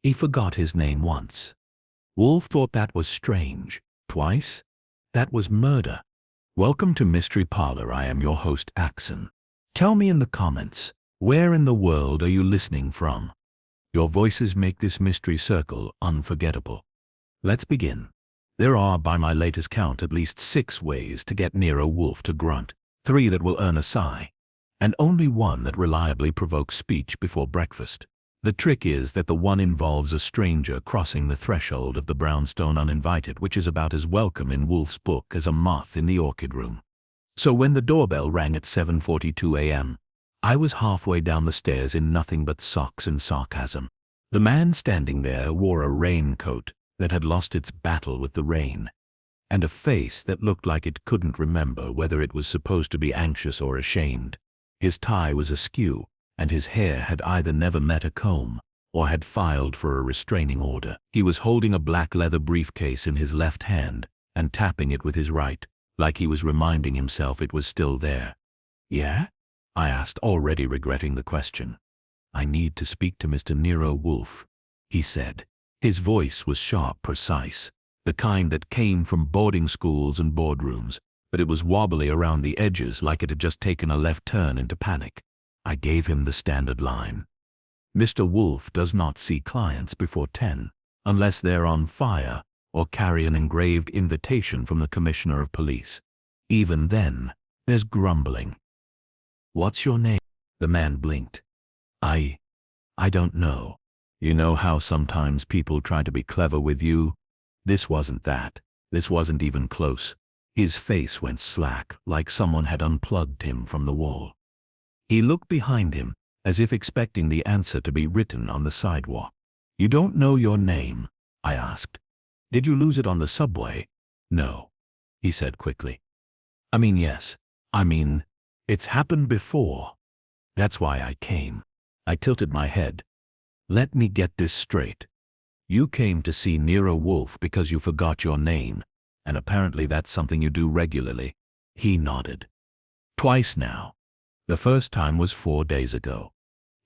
He forgot his name once. Wolfe thought that was strange. Twice? That was murder. Welcome to Mystery Parlor. I am your host, Axen. Tell me in the comments, where in the world are you listening from? Your voices make this mystery circle unforgettable. Let's begin. There are, by my latest count, at least 6 ways to get Nero Wolfe to grunt, 3 that will earn a sigh, and only 1 that reliably provokes speech before breakfast. The trick is that the one involves a stranger crossing the threshold of the brownstone uninvited, which is about as welcome in Wolfe's book as a moth in the orchid room. So when the doorbell rang at 7:42 a.m., I was halfway down the stairs in nothing but socks and sarcasm. The man standing there wore a raincoat that had lost its battle with the rain, and a face that looked like it couldn't remember whether it was supposed to be anxious or ashamed. His tie was askew, and his hair had either never met a comb or had filed for a restraining order. He was holding a black leather briefcase in his left hand and tapping it with his right, like he was reminding himself it was still there. "Yeah?" I asked, already regretting the question. "I need to speak to Mr. Nero Wolfe," he said. His voice was sharp, precise, the kind that came from boarding schools and boardrooms, but it was wobbly around the edges like it had just taken a left turn into panic. I gave him the standard line. "Mr. Wolfe does not see clients before 10, unless they're on fire or carry an engraved invitation from the Commissioner of Police. Even then, there's grumbling." "What's your name?" The man blinked. I don't know. You know how sometimes people try to be clever with you? This wasn't that. This wasn't even close. His face went slack, like someone had unplugged him from the wall. He looked behind him, as if expecting the answer to be written on the sidewalk. "You don't know your name?" I asked. "Did you lose it on the subway?" "No," he said quickly. Yes. It's happened before. That's why I came." I tilted my head. "Let me get this straight. You came to see Nero Wolfe because you forgot your name, and apparently that's something you do regularly." He nodded. "Twice now. The first time was 4 days ago.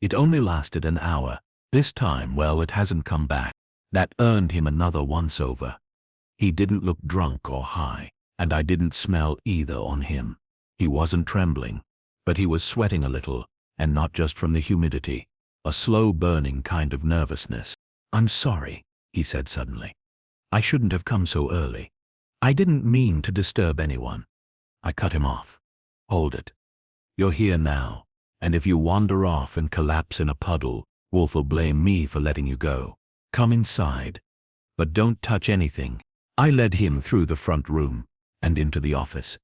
It only lasted an hour. This time, well, it hasn't come back." That earned him another once-over. He didn't look drunk or high, and I didn't smell either on him. He wasn't trembling, but he was sweating a little, and not just from the humidity, a slow-burning kind of nervousness. "I'm sorry," he said suddenly. "I shouldn't have come so early. I didn't mean to disturb anyone." I cut him off. "Hold it. You're here now, and if you wander off and collapse in a puddle, Wolfe will blame me for letting you go. Come inside, but don't touch anything." I led him through the front room and into the office.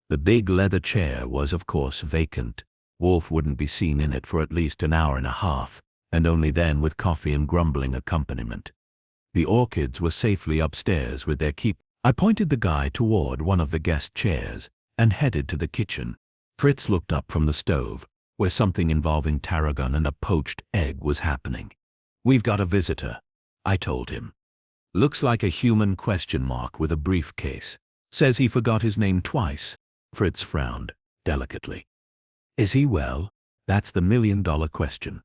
The big leather chair was, of course, vacant. Wolfe wouldn't be seen in it for at least an hour and a half, and only then with coffee and grumbling accompaniment. The orchids were safely upstairs with their keep. I pointed the guy toward one of the guest chairs and headed to the kitchen. Fritz looked up from the stove, where something involving tarragon and a poached egg was happening. "We've got a visitor," I told him. "Looks like a human question mark with a briefcase. Says he forgot his name twice." Fritz frowned, delicately. "Is he well? That's the million-dollar question.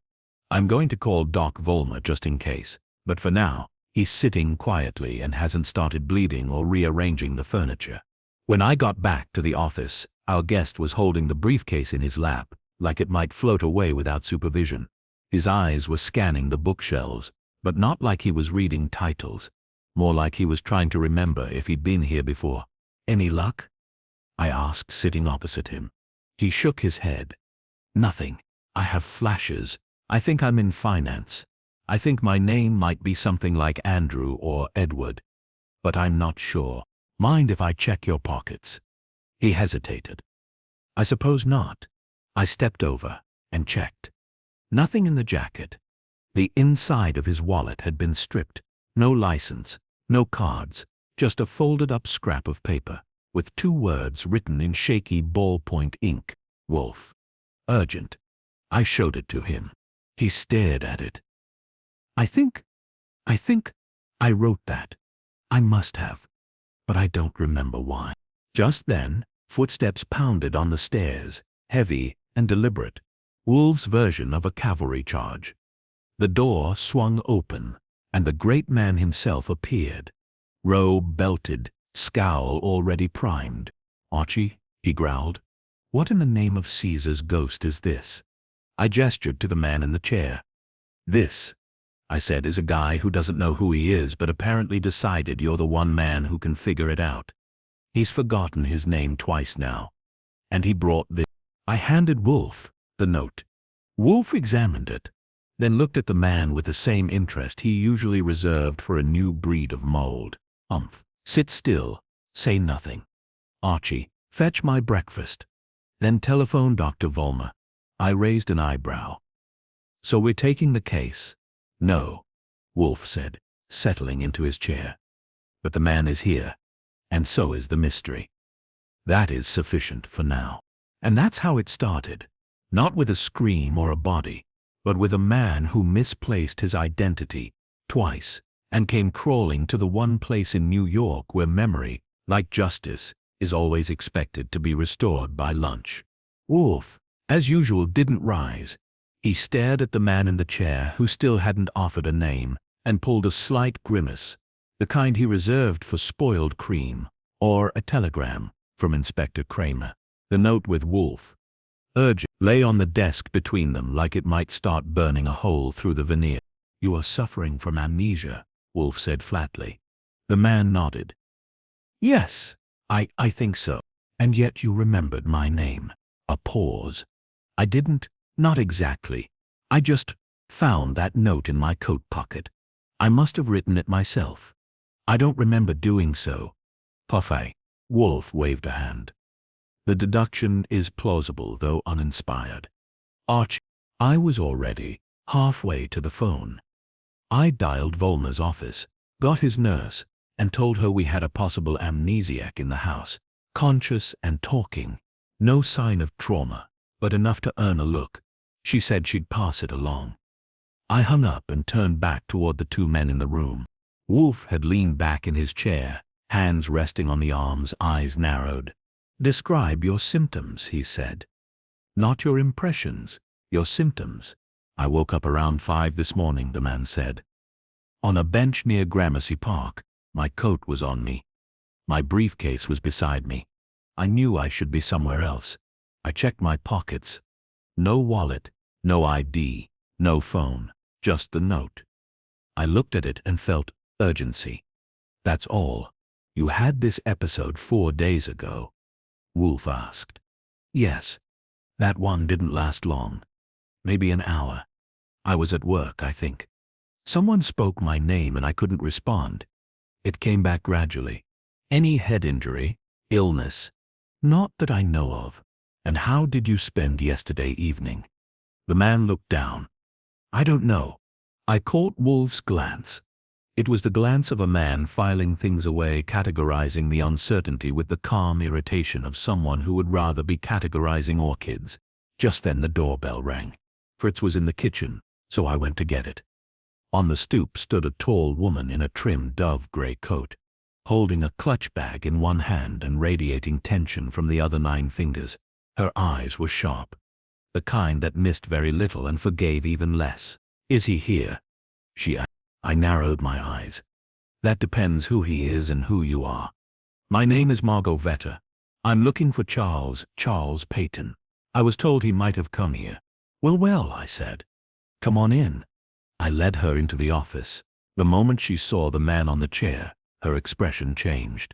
I'm going to call Doc Vollmer just in case, but for now, he's sitting quietly and hasn't started bleeding or rearranging the furniture." When I got back to the office, our guest was holding the briefcase in his lap, like it might float away without supervision. His eyes were scanning the bookshelves, but not like he was reading titles, more like he was trying to remember if he'd been here before. "Any luck?" I asked, sitting opposite him. He shook his head. "Nothing. I have flashes. I think I'm in finance. I think my name might be something like Andrew or Edward, but I'm not sure. Mind if I check your pockets?" He hesitated. "I suppose not." I stepped over and checked. Nothing in the jacket. The inside of his wallet had been stripped. No license, no cards, just a folded-up scrap of paper with 2 words written in shaky ballpoint ink: "Wolfe. Urgent." I showed it to him. He stared at it. I think I wrote that. I must have, but I don't remember why." Just then, footsteps pounded on the stairs, heavy and deliberate. Wolfe's version of a cavalry charge. The door swung open, and the great man himself appeared. Robe belted, scowl already primed. "Archie," he growled, "what in the name of Caesar's ghost is this?" I gestured to the man in the chair. "This," I said, "is a guy who doesn't know who he is but apparently decided you're the one man who can figure it out. He's forgotten his name twice now. And he brought this." I handed Wolfe the note. Wolfe examined it, then looked at the man with the same interest he usually reserved for a new breed of mold. "Sit still. Say nothing. Archie, fetch my breakfast. Then telephone Dr. Vollmer." I raised an eyebrow. "So we're taking the case?" "No," Wolfe said, settling into his chair. "But the man is here, and so is the mystery. That is sufficient for now." And that's how it started. Not with a scream or a body, but with a man who misplaced his identity twice and came crawling to the one place in New York where memory, like justice, is always expected to be restored by lunch. Wolfe, as usual, didn't rise. He stared at the man in the chair who still hadn't offered a name and pulled a slight grimace, the kind he reserved for spoiled cream or a telegram from Inspector Kramer. The note with Wolfe urgent lay on the desk between them like it might start burning a hole through the veneer. "You are suffering from amnesia," Wolfe said flatly. The man nodded. "Yes, I think so. And yet you remembered my name." A pause. "I didn't, not exactly. I just found that note in my coat pocket. I must have written it myself. I don't remember doing so." "Parfait." Wolfe waved a hand. "The deduction is plausible, though uninspired. Archie." I was already halfway to the phone. I dialed Vollmer's office, got his nurse, and told her we had a possible amnesiac in the house, conscious and talking. No sign of trauma, but enough to earn a look. She said she'd pass it along. I hung up and turned back toward the two men in the room. Wolfe had leaned back in his chair, hands resting on the arms, eyes narrowed. "Describe your symptoms," he said. "Not your impressions, your symptoms." "I woke up around 5 this morning," the man said. "On a bench near Gramercy Park. My coat was on me. My briefcase was beside me. I knew I should be somewhere else. I checked my pockets. No wallet, no ID, no phone, just the note. I looked at it and felt urgency. That's all." "You had this episode 4 days ago?" Wolfe asked. "Yes. That one didn't last long. Maybe an hour. I was at work, I think. Someone spoke my name and I couldn't respond. It came back gradually. Any head injury? Illness?" "Not that I know of." "And how did you spend yesterday evening?" The man looked down. "I don't know." I caught Wolfe's glance. It was the glance of a man filing things away, categorizing the uncertainty with the calm irritation of someone who would rather be categorizing orchids. Just then the doorbell rang. Fritz was in the kitchen, so I went to get it. On the stoop stood a tall woman in a trim dove-gray coat, holding a clutch bag in one hand and radiating tension from the other 9 fingers. Her eyes were sharp, the kind that missed very little and forgave even less. "Is he here?" she asked. I narrowed my eyes. "That depends who he is and who you are. My name is Margot Vetter. I'm looking for Charles Peyton. I was told he might have come here." Well, I said. "Come on in." I led her into the office. The moment she saw the man on the chair, her expression changed.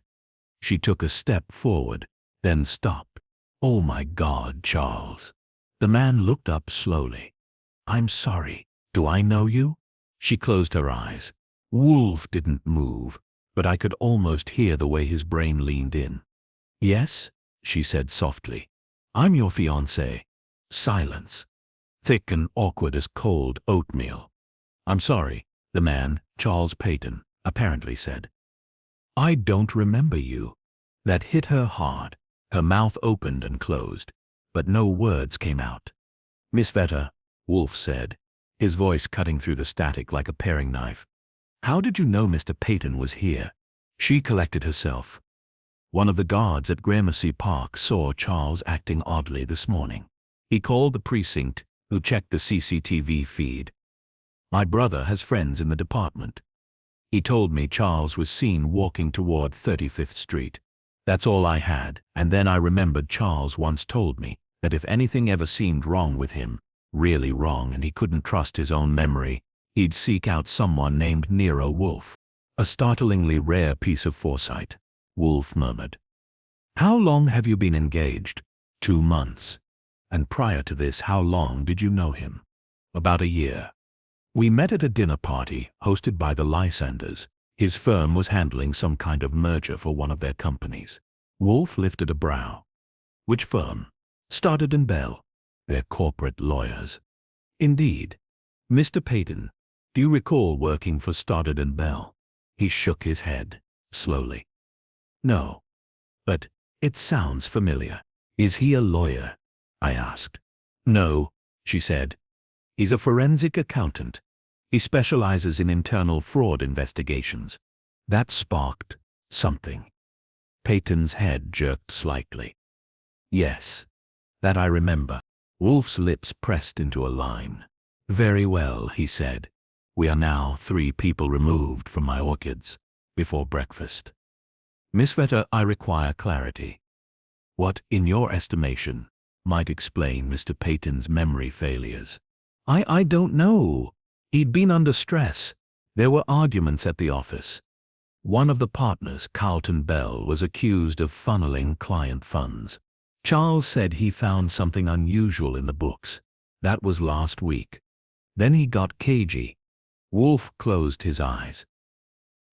She took a step forward, then stopped. "Oh my God, Charles." The man looked up slowly. "I'm sorry. Do I know you?" She closed her eyes. Wolfe didn't move, but I could almost hear the way his brain leaned in. "Yes," she said softly. "I'm your fiancé." Silence. Thick and awkward as cold oatmeal. "I'm sorry," the man, Charles Peyton, apparently said. "I don't remember you." That hit her hard. Her mouth opened and closed, but no words came out. "Miss Vetter," Wolfe said, his voice cutting through the static like a paring knife. "How did you know Mr. Peyton was here?" She collected herself. "One of the guards at Gramercy Park saw Charles acting oddly this morning. He called the precinct, who checked the CCTV feed. My brother has friends in the department. He told me Charles was seen walking toward 35th Street. That's all I had, and then I remembered Charles once told me that if anything ever seemed wrong with him, really wrong, and he couldn't trust his own memory, he'd seek out someone named Nero Wolfe. A startlingly rare piece of foresight, Wolfe murmured. How long have you been engaged? 2 months. And prior to this, how long did you know him? About a year. We met at a dinner party hosted by the Lysanders. His firm was handling some kind of merger for one of their companies. Wolfe lifted a brow. Which firm? Stoddard and Bell. They're corporate lawyers. Indeed. Mr. Peyton, do you recall working for Stoddard and Bell? He shook his head, slowly. No. But it sounds familiar. Is he a lawyer? I asked. No, she said. He's a forensic accountant. He specializes in internal fraud investigations. That sparked something. Peyton's head jerked slightly. Yes, that I remember. Wolfe's lips pressed into a line. Very well, he said. We are now 3 people removed from my orchids, before breakfast. Miss Vetter, I require clarity. What, in your estimation, might explain Mr. Peyton's memory failures? I don't know. He'd been under stress. There were arguments at the office. One of the partners, Carlton Bell, was accused of funneling client funds. Charles said he found something unusual in the books. That was last week. Then he got cagey. Wolfe closed his eyes.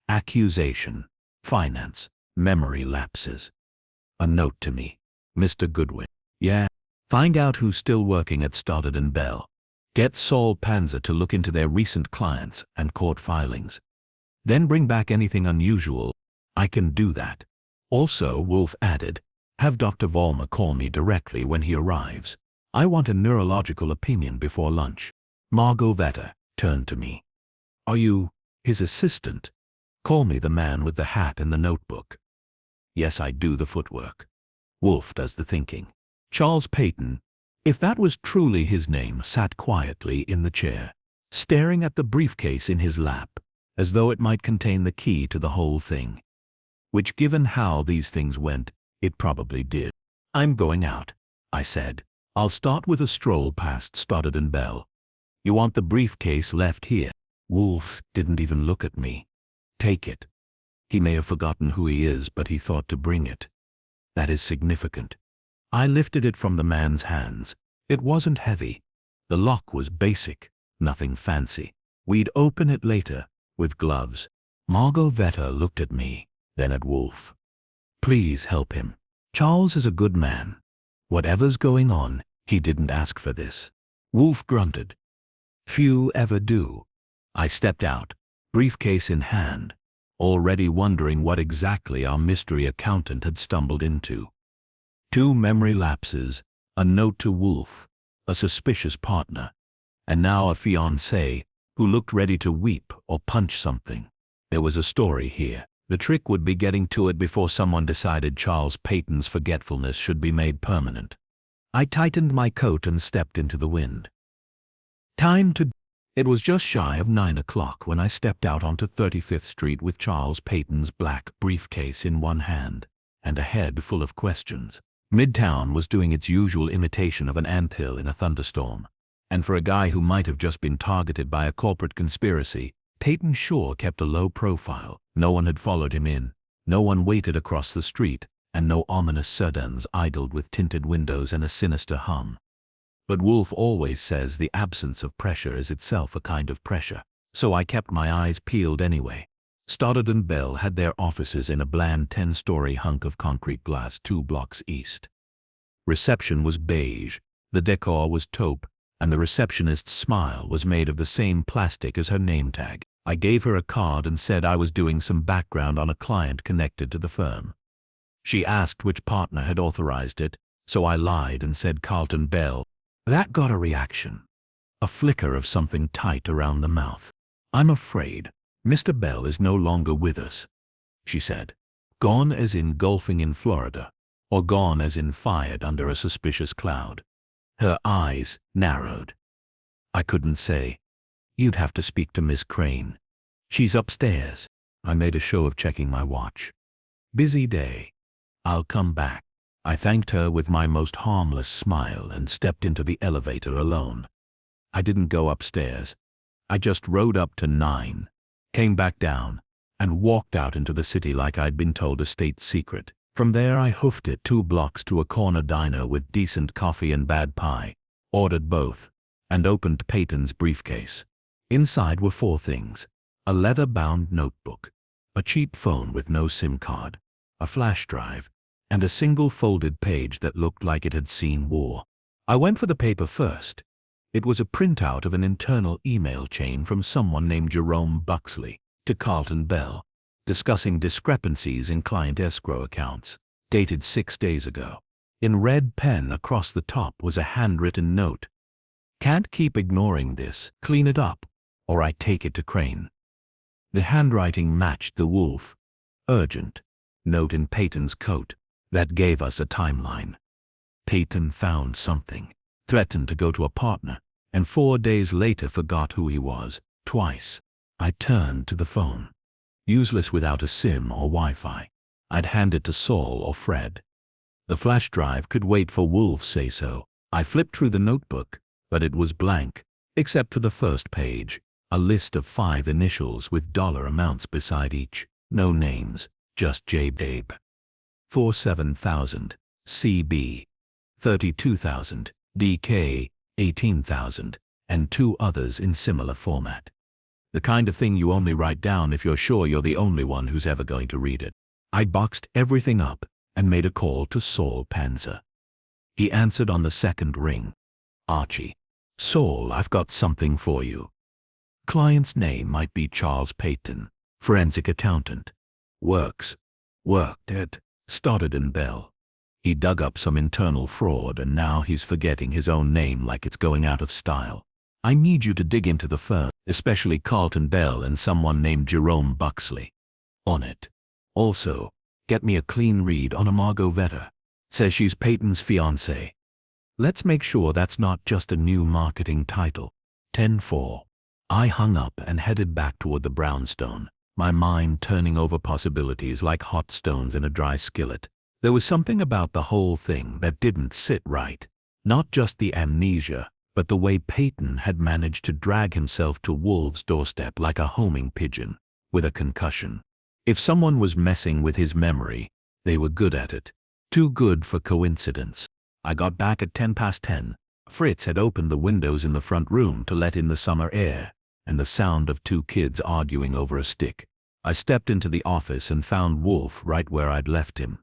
Accusation, finance, memory lapses. A note to me, Mr. Goodwin. Yeah. Find out who's still working at Stoddard and Bell. Get Saul Panzer to look into their recent clients and court filings. Then bring back anything unusual. I can do that. Also, Wolfe added, have Dr. Vollmer call me directly when he arrives. I want a neurological opinion before lunch. Margot Vetter turned to me. Are you his assistant? Call me the man with the hat and the notebook. Yes, I do the footwork. Wolfe does the thinking. Charles Peyton, if that was truly his name, sat quietly in the chair, staring at the briefcase in his lap, as though it might contain the key to the whole thing. Which, given how these things went, it probably did. I'm going out, I said. I'll start with a stroll past Stoddard and Bell. You want the briefcase left here? Wolfe didn't even look at me. Take it. He may have forgotten who he is, but he thought to bring it. That is significant. I lifted it from the man's hands. It wasn't heavy. The lock was basic, nothing fancy. We'd open it later, with gloves. Margot Vetter looked at me, then at Wolfe. Please help him. Charles is a good man. Whatever's going on, he didn't ask for this. Wolfe grunted. Few ever do. I stepped out, briefcase in hand, already wondering what exactly our mystery accountant had stumbled into. 2 memory lapses, a note to Wolfe, a suspicious partner, and now a fiancé who looked ready to weep or punch something. There was a story here. The trick would be getting to it before someone decided Charles Peyton's forgetfulness should be made permanent. I tightened my coat and stepped into the wind. Time to... It was just shy of 9 o'clock when I stepped out onto 35th Street with Charles Peyton's black briefcase in one hand and a head full of questions. Midtown was doing its usual imitation of an anthill in a thunderstorm, and for a guy who might have just been targeted by a corporate conspiracy, Peyton sure kept a low profile. No one had followed him in, no one waited across the street, and no ominous sedans idled with tinted windows and a sinister hum. But Wolfe always says the absence of pressure is itself a kind of pressure, so I kept my eyes peeled anyway. Stoddard and Bell had their offices in a bland 10-story hunk of concrete glass 2 blocks east. Reception was beige, the decor was taupe, and the receptionist's smile was made of the same plastic as her name tag. I gave her a card and said I was doing some background on a client connected to the firm. She asked which partner had authorized it, so I lied and said Carlton Bell. That got a reaction. A flicker of something tight around the mouth. I'm afraid Mr. Bell is no longer with us, she said. Gone as in golfing in Florida, or gone as in fired under a suspicious cloud. Her eyes narrowed. I couldn't say. You'd have to speak to Miss Crane. She's upstairs. I made a show of checking my watch. Busy day. I'll come back. I thanked her with my most harmless smile and stepped into the elevator alone. I didn't go upstairs. I just rode up to 9, came back down, and walked out into the city like I'd been told a state secret. From there I hoofed it 2 blocks to a corner diner with decent coffee and bad pie, ordered both, and opened Peyton's briefcase. Inside were 4 things: a leather-bound notebook, a cheap phone with no SIM card, a flash drive, and a single folded page that looked like it had seen war. I went for the paper first. It was a printout of an internal email chain from someone named Jerome Buxley to Carlton Bell, discussing discrepancies in client escrow accounts, dated 6 days ago. In red pen across the top was a handwritten note. "Can't keep ignoring this. Clean it up, or I take it to Crane." The handwriting matched the Wolfe urgent note in Peyton's coat. That gave us a timeline. Peyton found something, threatened to go to a partner, and 4 days later forgot who he was, twice. I turned to the phone. Useless without a SIM or Wi-Fi. I'd hand it to Saul or Fred. The flash drive could wait for Wolfe's say-so. I flipped through the notebook, but it was blank, except for the first page, a list of 5 initials with dollar amounts beside each. No names, just J-Babe. 47,000, CB, 32,000, DK, 18,000, and 2 others in similar format. The kind of thing you only write down if you're sure you're the only one who's ever going to read it. I boxed everything up and made a call to Saul Panzer. He answered on the second ring. "Archie." "Saul, I've got something for you." Client's name might be Charles Peyton, forensic accountant. Worked at Stoddard and Bell. He dug up some internal fraud and now he's forgetting his own name like it's going out of style. I need you to dig into the firm, especially Carlton Bell and someone named Jerome Buxley. On it. Also, get me a clean read on Margot Vetter. Says she's Peyton's fiancée. Let's make sure that's not just a new marketing title. 10-4. I hung up and headed back toward the brownstone, my mind turning over possibilities like hot stones in a dry skillet. There was something about the whole thing that didn't sit right. Not just the amnesia, but the way Peyton had managed to drag himself to Wolfe's doorstep like a homing pigeon, with a concussion. If someone was messing with his memory, they were good at it. Too good for coincidence. I got back at 10 past 10. Fritz had opened the windows in the front room to let in the summer air, and the sound of 2 kids arguing over a stick. I stepped into the office and found Wolfe right where I'd left him.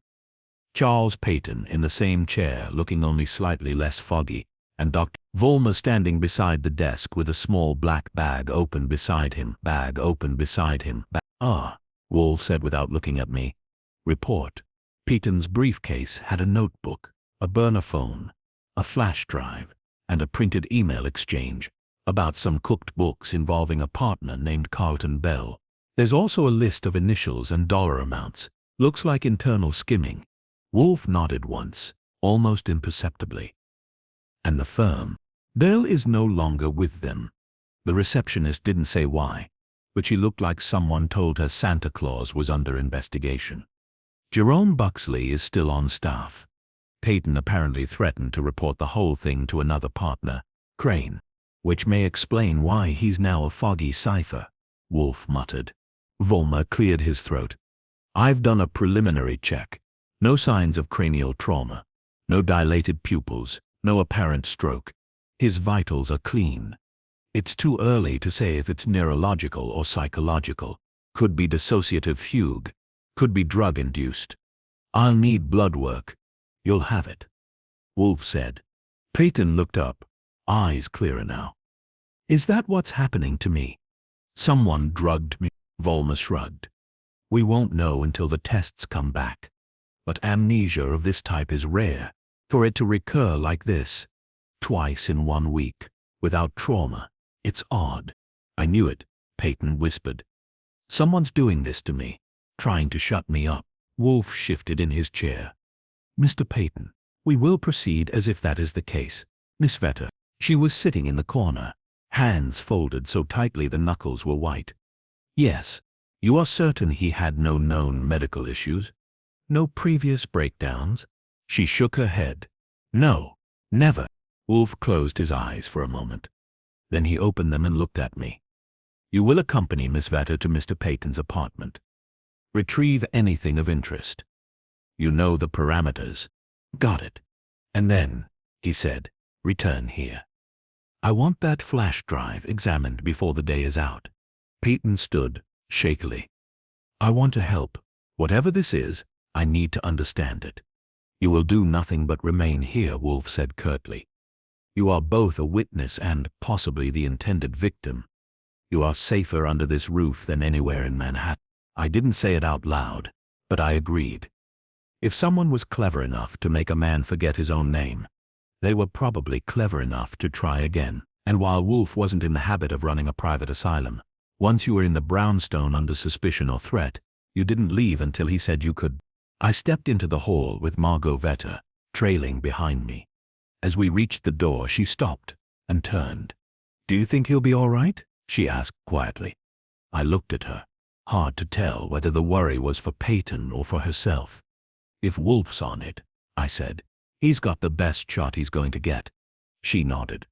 Charles Peyton in the same chair, looking only slightly less foggy, and Dr. Vollmer standing beside the desk with a small black bag open beside him. "Ah," Wolfe said without looking at me. "Report." Peyton's briefcase had a notebook, a burner phone, a flash drive, and a printed email exchange about some cooked books involving a partner named Carlton Bell. There's also a list of initials and dollar amounts. Looks like internal skimming. Wolfe nodded once, almost imperceptibly. "And the firm?" "Bell is no longer with them." The receptionist didn't say why, but she looked like someone told her Santa Claus was under investigation. "Jerome Buxley is still on staff." Peyton apparently threatened to report the whole thing to another partner, Crane, which may explain why he's now a foggy cipher, Wolfe muttered. Vollmer cleared his throat. "I've done a preliminary check. No signs of cranial trauma. No dilated pupils. No apparent stroke. His vitals are clean. It's too early to say if it's neurological or psychological. Could be dissociative fugue. Could be drug-induced. I'll need blood work." "You'll have it," Wolfe said. Peyton looked up, eyes clearer now. "Is that what's happening to me? Someone drugged me?" Vollmer shrugged. "We won't know until the tests come back. But amnesia of this type is rare. For it to recur like this, twice in 1 week, without trauma, it's odd." "I knew it," Peyton whispered. "Someone's doing this to me, trying to shut me up." Wolfe shifted in his chair. "Mr. Peyton, we will proceed as if that is the case. Miss Vetter." She was sitting in the corner, hands folded so tightly the knuckles were white. "Yes, You are certain he had no known medical issues? No previous breakdowns? She shook her head. No, never. Wolfe closed his eyes for a moment. Then he opened them and looked at me. You will accompany Miss Vetter to Mr. Peyton's apartment. Retrieve anything of interest. You know the parameters. Got it. And then, he said, return here. I want that flash drive examined before the day is out. Peyton stood, shakily. I want to help. Whatever this is, I need to understand it. You will do nothing but remain here, Wolfe said curtly. You are both a witness and, possibly, the intended victim. You are safer under this roof than anywhere in Manhattan. I didn't say it out loud, but I agreed. If someone was clever enough to make a man forget his own name, they were probably clever enough to try again. And while Wolfe wasn't in the habit of running a private asylum, once you were in the brownstone under suspicion or threat, you didn't leave until he said you could. I stepped into the hall with Margot Vetter, trailing behind me. As we reached the door, she stopped and turned. Do you think he'll be all right? She asked quietly. I looked at her. Hard to tell whether the worry was for Peyton or for herself. If Wolfe's on it, I said, he's got the best shot he's going to get. She nodded.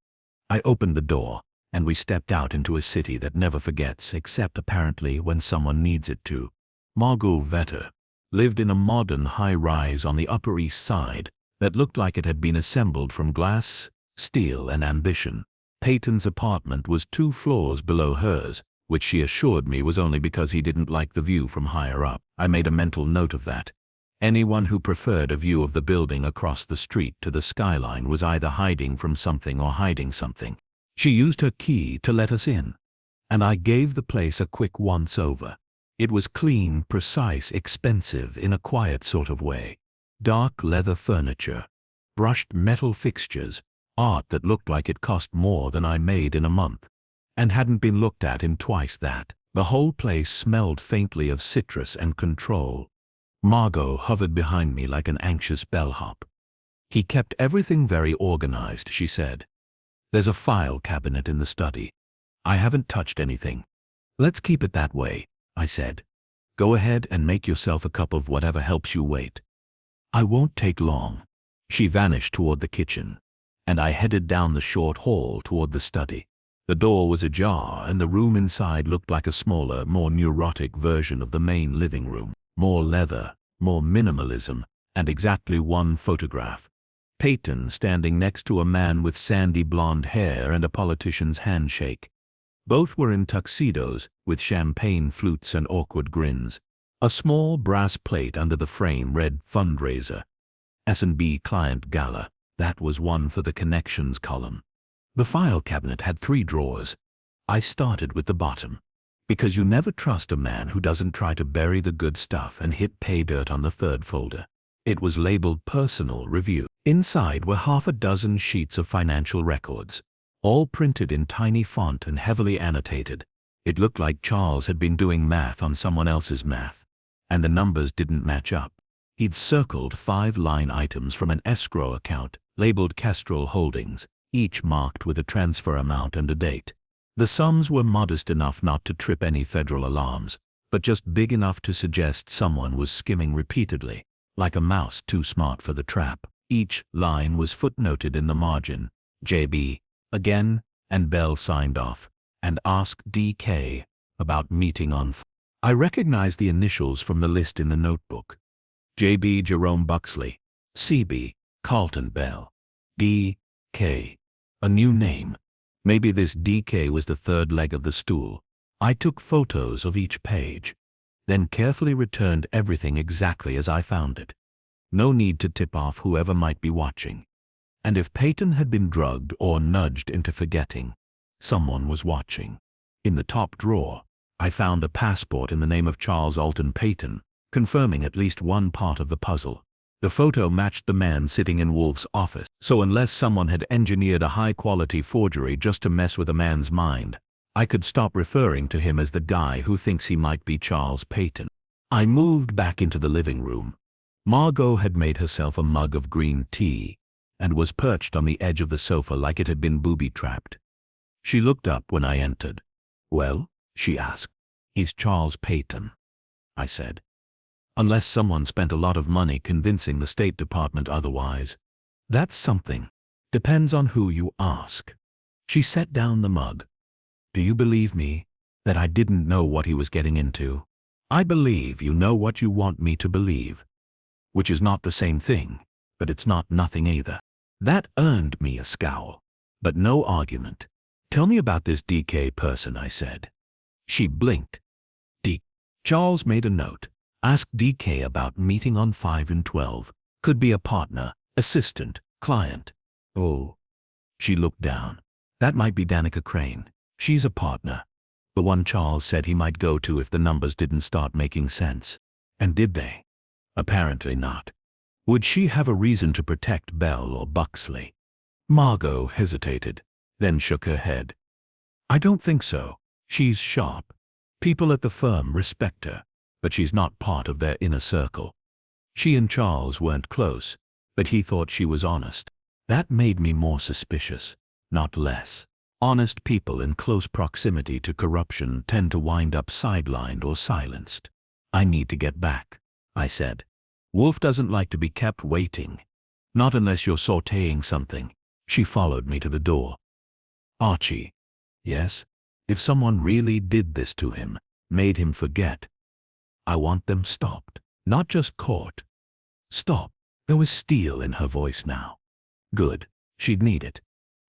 I opened the door, and we stepped out into a city that never forgets except apparently when someone needs it to. Margot Vetter lived in a modern high-rise on the Upper East Side that looked like it had been assembled from glass, steel, and ambition. Peyton's apartment was 2 floors below hers, which she assured me was only because he didn't like the view from higher up. I made a mental note of that. Anyone who preferred a view of the building across the street to the skyline was either hiding from something or hiding something. She used her key to let us in, and I gave the place a quick once-over. It was clean, precise, expensive in a quiet sort of way. Dark leather furniture, brushed metal fixtures, art that looked like it cost more than I made in a month, and hadn't been looked at in twice that. The whole place smelled faintly of citrus and control. Margot hovered behind me like an anxious bellhop. He kept everything very organized, she said. There's a file cabinet in the study. I haven't touched anything. Let's keep it that way, I said. Go ahead and make yourself a cup of whatever helps you wait. I won't take long. She vanished toward the kitchen, and I headed down the short hall toward the study. The door was ajar, and the room inside looked like a smaller, more neurotic version of the main living room. More leather, more minimalism, and exactly one photograph. Peyton standing next to a man with sandy blonde hair and a politician's handshake. Both were in tuxedos, with champagne flutes and awkward grins. A small brass plate under the frame read Fundraiser. S&B Client Gala. That was one for the Connections column. The file cabinet had 3 drawers. I started with the bottom, because you never trust a man who doesn't try to bury the good stuff, and hit pay dirt on the 3rd folder. It was labeled Personal Review. Inside were half a dozen sheets of financial records, all printed in tiny font and heavily annotated. It looked like Charles had been doing math on someone else's math, and the numbers didn't match up. He'd circled 5 line items from an escrow account, labeled Kestrel Holdings, each marked with a transfer amount and a date. The sums were modest enough not to trip any federal alarms, but just big enough to suggest someone was skimming repeatedly, like a mouse too smart for the trap. Each line was footnoted in the margin, JB, again, and Bell signed off, and asked DK about meeting on. I recognized the initials from the list in the notebook. JB Jerome Buxley, CB Carlton Bell, DK, a new name. Maybe this DK was the 3rd leg of the stool. I took photos of each page, then carefully returned everything exactly as I found it. No need to tip off whoever might be watching. And if Peyton had been drugged or nudged into forgetting, someone was watching. In the top drawer, I found a passport in the name of Charles Alton Peyton, confirming at least one part of the puzzle. The photo matched the man sitting in Wolfe's office, so unless someone had engineered a high-quality forgery just to mess with a man's mind, I could stop referring to him as the guy who thinks he might be Charles Peyton. I moved back into the living room. Margot had made herself a mug of green tea and was perched on the edge of the sofa like it had been booby-trapped. She looked up when I entered. "Well?" she asked. He's Charles Peyton, I said. Unless someone spent a lot of money convincing the State Department otherwise. That's something. Depends on who you ask. She set down the mug. Do you believe me, that I didn't know what he was getting into? I believe you know what you want me to believe. Which is not the same thing, but it's not nothing either. That earned me a scowl, but no argument. Tell me about this DK person, I said. She blinked. Charles made a note. Ask DK about meeting on 5 and 12. Could be a partner, assistant, client. Oh. She looked down. That might be Danica Crane. She's a partner. The one Charles said he might go to if the numbers didn't start making sense. And did they? Apparently not. Would she have a reason to protect Bell or Buxley? Margot hesitated, then shook her head. I don't think so. She's sharp. People at the firm respect her, but she's not part of their inner circle. She and Charles weren't close, but he thought she was honest. That made me more suspicious, not less. Honest people in close proximity to corruption tend to wind up sidelined or silenced. I need to get back, I said. Wolfe doesn't like to be kept waiting. Not unless you're sautéing something. She followed me to the door. Archie. Yes? If someone really did this to him, made him forget. I want them stopped, not just caught. Stop. There was steel in her voice now. Good. She'd need it.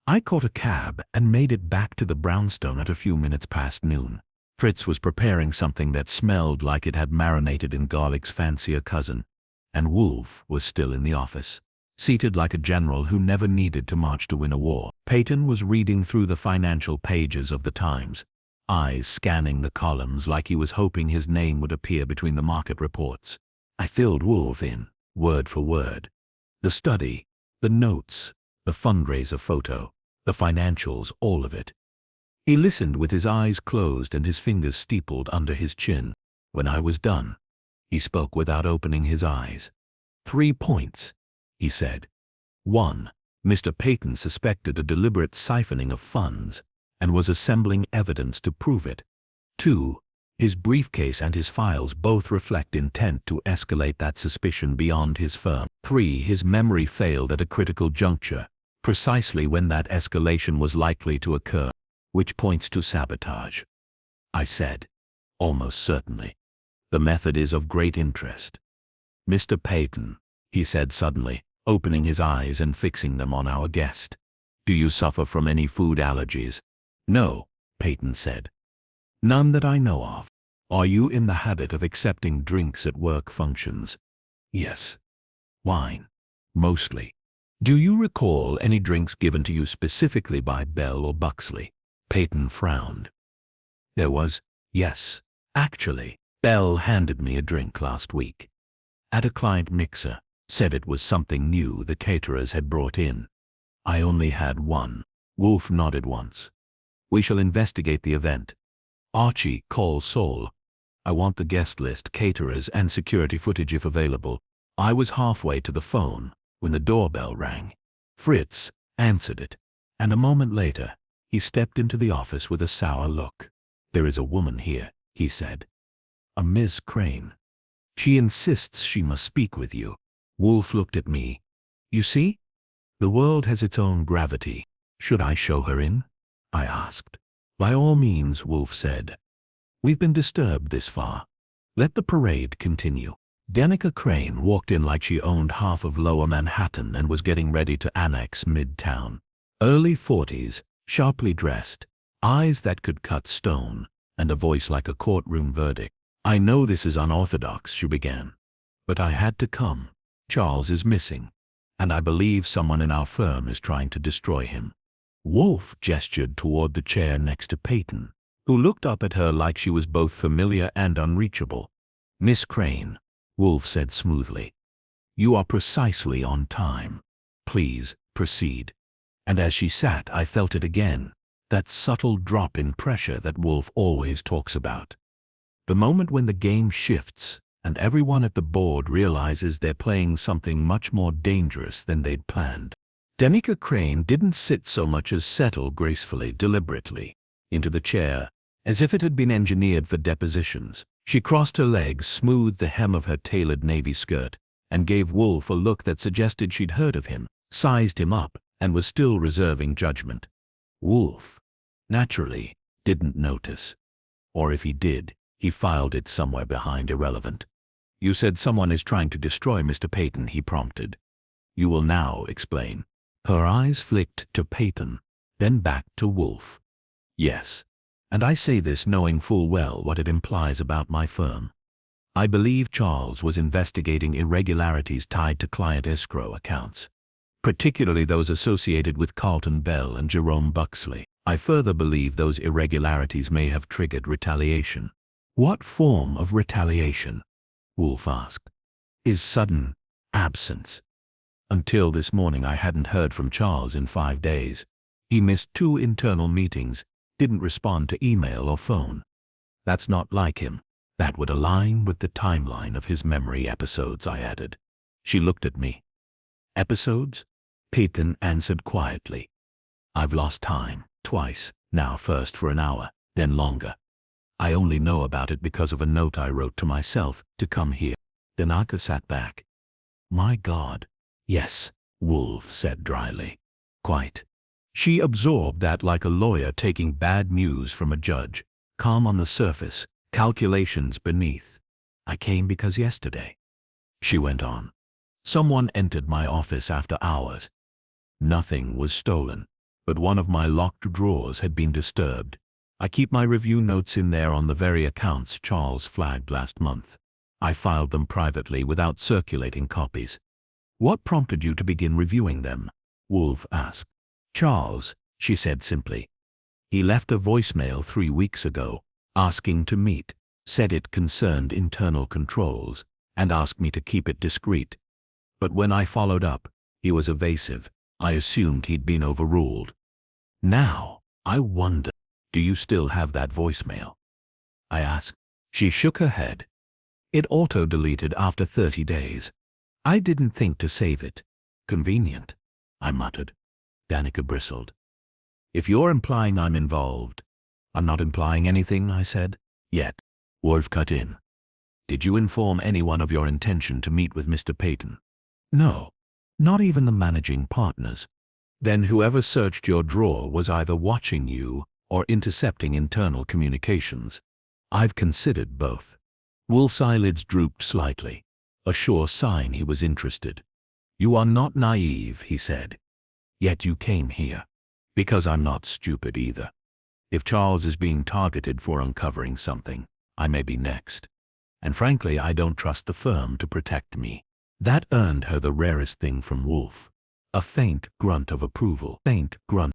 I caught a cab and made it back to the brownstone at a few minutes past noon. Fritz was preparing something that smelled like it had marinated in garlic's fancier cousin, and Wolfe was still in the office, seated like a general who never needed to march to win a war. Peyton was reading through the financial pages of the Times, eyes scanning the columns like he was hoping his name would appear between the market reports. I filled Wolfe in, word for word. The study, the notes, the fundraiser photo, the financials, all of it. He listened with his eyes closed and his fingers steepled under his chin. When I was done, he spoke without opening his eyes. 3 points, he said. 1. Mr. Peyton suspected a deliberate siphoning of funds and was assembling evidence to prove it. 2. His briefcase and his files both reflect intent to escalate that suspicion beyond his firm. 3. His memory failed at a critical juncture, precisely when that escalation was likely to occur, which points to sabotage. I said, almost certainly. The method is of great interest. Mr. Peyton, he said suddenly, opening his eyes and fixing them on our guest. Do you suffer from any food allergies? No, Peyton said. None that I know of. Are you in the habit of accepting drinks at work functions? Yes. Wine. Mostly. Do you recall any drinks given to you specifically by Bell or Buxley? Peyton frowned. There was, yes. Actually, Bell handed me a drink last week. At a client mixer, said it was something new the caterers had brought in. I only had one. Wolfe nodded once. We shall investigate the event. Archie, call Saul. I want the guest list, caterers, and security footage if available. I was halfway to the phone when the doorbell rang. Fritz answered it, and a moment later, he stepped into the office with a sour look. There is a woman here, he said. A Miss Crane. She insists she must speak with you. Wolfe looked at me. You see? The world has its own gravity. Should I show her in? I asked. By all means, Wolfe said. We've been disturbed this far. Let the parade continue. Danica Crane walked in like she owned half of Lower Manhattan and was getting ready to annex Midtown. Early 40s, sharply dressed, eyes that could cut stone, and a voice like a courtroom verdict. I know this is unorthodox, she began, but I had to come. Charles is missing, and I believe someone in our firm is trying to destroy him. Wolfe gestured toward the chair next to Peyton, who looked up at her like she was both familiar and unreachable. Miss Crane, Wolfe said smoothly, you are precisely on time. Please, proceed. And as she sat, I felt it again, that subtle drop in pressure that Wolfe always talks about. The moment when the game shifts, and everyone at the board realizes they're playing something much more dangerous than they'd planned. Danica Crane didn't sit so much as settle gracefully, deliberately, into the chair, as if it had been engineered for depositions. She crossed her legs, smoothed the hem of her tailored navy skirt, and gave Wolfe a look that suggested she'd heard of him, sized him up, and was still reserving judgment. Wolfe, naturally, didn't notice. Or if he did, he filed it somewhere behind irrelevant. "You said someone is trying to destroy Mr. Peyton," he prompted. "You will now explain." Her eyes flicked to Peyton, then back to Wolfe. "Yes. And I say this knowing full well what it implies about my firm. I believe Charles was investigating irregularities tied to client escrow accounts, particularly those associated with Carlton Bell and Jerome Buxley. I further believe those irregularities may have triggered retaliation." "What form of retaliation?" Wolfe asked. "His sudden absence. Until this morning I hadn't heard from Charles in 5 days. He missed 2 internal meetings, didn't respond to email or phone. That's not like him. That would align with the timeline of his memory episodes," I added. She looked at me. "Episodes?" Peyton answered quietly. "I've lost time, twice, now, first for an hour, then longer. I only know about it because of a note I wrote to myself to come here." Danaka sat back. "My God. Yes," Wolfe said dryly. "Quite." She absorbed that like a lawyer taking bad news from a judge, calm on the surface, calculations beneath. "I came because yesterday," she went on, "someone entered my office after hours. Nothing was stolen, but one of my locked drawers had been disturbed. I keep my review notes in there on the very accounts Charles flagged last month. I filed them privately without circulating copies." "What prompted you to begin reviewing them?" Wolfe asked. "Charles," she said simply. "He left a voicemail 3 weeks ago, asking to meet, said it concerned internal controls, and asked me to keep it discreet. But when I followed up, he was evasive. I assumed he'd been overruled. Now, I wonder, do you still have that voicemail?" I asked. She shook her head. "It auto-deleted after 30 days. I didn't think to save it. Convenient," I muttered. Danica bristled. "If you're implying I'm involved—" "I'm not implying anything," I said. "Yet." Wolfe cut in. "Did you inform anyone of your intention to meet with Mr. Peyton?" "No. Not even the managing partners." "Then whoever searched your drawer was either watching you or intercepting internal communications." "I've considered both." Wolfe's eyelids drooped slightly, a sure sign he was interested. "You are not naive," he said. "Yet you came here." "Because I'm not stupid either. If Charles is being targeted for uncovering something, I may be next. And frankly, I don't trust the firm to protect me." That earned her the rarest thing from Wolfe. A faint grunt of approval. Faint grunt.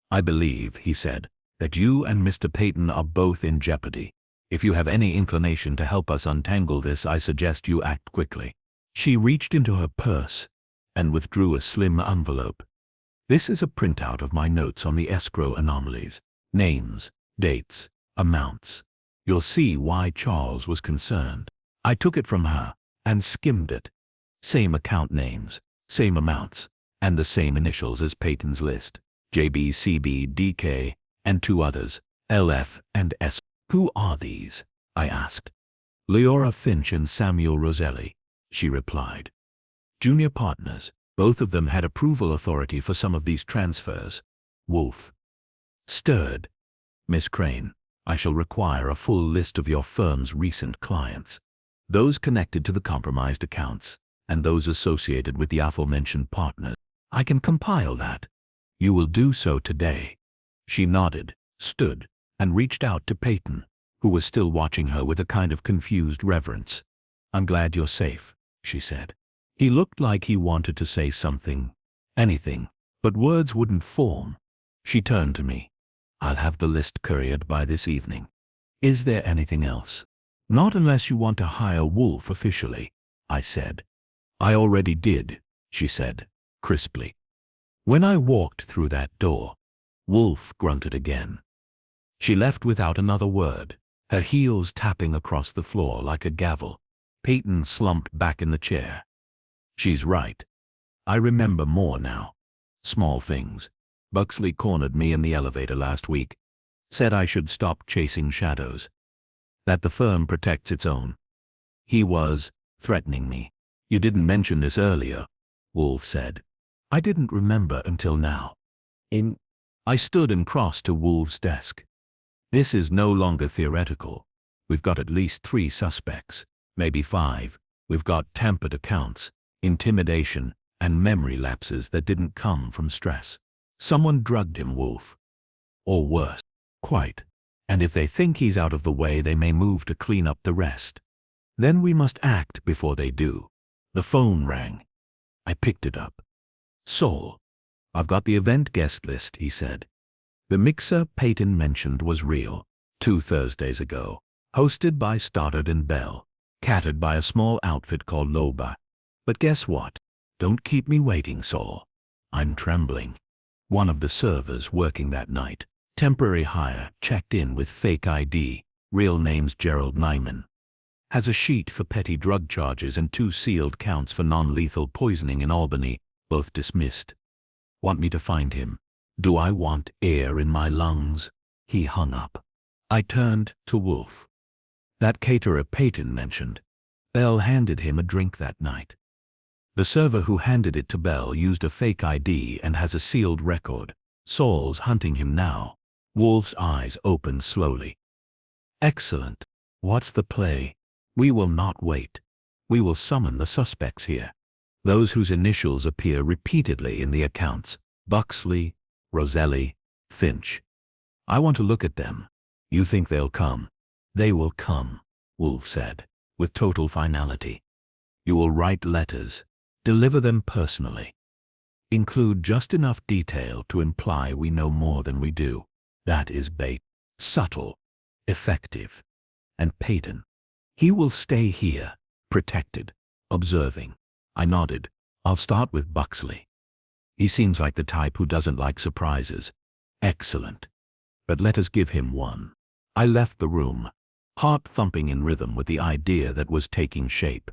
"I believe," he said, "that you and Mr. Peyton are both in jeopardy. If you have any inclination to help us untangle this, I suggest you act quickly." She reached into her purse and withdrew a slim envelope. "This is a printout of my notes on the escrow anomalies. Names, dates, amounts. You'll see why Charles was concerned." I took it from her and skimmed it. Same account names, same amounts, and the same initials as Peyton's list. JB, CB, DK, and 2 others, LF and S. "Who are these?" I asked. "Leora Finch and Samuel Roselli," she replied. "Junior partners. Both of them had approval authority for some of these transfers." Wolfe stirred. "Miss Crane, I shall require a full list of your firm's recent clients. Those connected to the compromised accounts, and those associated with the aforementioned partners. I can compile that." "You will do so today." She nodded, stood, and reached out to Peyton, who was still watching her with a kind of confused reverence. "I'm glad you're safe," she said. He looked like he wanted to say something, anything, but words wouldn't form. She turned to me. "I'll have the list couriered by this evening. Is there anything else?" "Not unless you want to hire Wolfe officially," I said. "I already did," she said, crisply. "When I walked through that door." Wolfe grunted again. She left without another word, her heels tapping across the floor like a gavel. Peyton slumped back in the chair. "She's right. I remember more now. Small things. Buxley cornered me in the elevator last week. Said I should stop chasing shadows. That the firm protects its own. He was threatening me. You didn't mention this earlier, Wolfe said. I didn't remember until now. I stood and crossed to Wolfe's desk. This is no longer theoretical. We've got at least 3 suspects, maybe 5. We've got tampered accounts, intimidation, and memory lapses that didn't come from stress. Someone drugged him, Wolfe. Or worse. Quite. And if they think he's out of the way, they may move to clean up the rest. Then we must act before they do. The phone rang. I picked it up. Saul. I've got the event guest list, he said. The mixer Peyton mentioned was real, 2 Thursdays ago, hosted by Stoddard and Bell, catered by a small outfit called Loba. But guess what? Don't keep me waiting, Saul. I'm trembling. One of the servers working that night, temporary hire, checked in with fake ID, real name's Gerald Nyman. Has a sheet for petty drug charges and 2 sealed counts for non-lethal poisoning in Albany, both dismissed. Want me to find him? Do I want air in my lungs? He hung up. I turned to Wolfe. That caterer Peyton mentioned. Bell handed him a drink that night. The server who handed it to Bell used a fake ID and has a sealed record. Saul's hunting him now. Wolfe's eyes opened slowly. Excellent. What's the play? We will not wait. We will summon the suspects here. Those whose initials appear repeatedly in the accounts. Buxley, Roselli, Finch. I want to look at them. You think they'll come? They will come, Wolfe said, with total finality. You will write letters. Deliver them personally. Include just enough detail to imply we know more than we do. That is bait. Subtle. Effective. And Peyton. He will stay here, protected, observing. I nodded. I'll start with Buxley. He seems like the type who doesn't like surprises. Excellent. But let us give him one. I left the room, heart thumping in rhythm with the idea that was taking shape.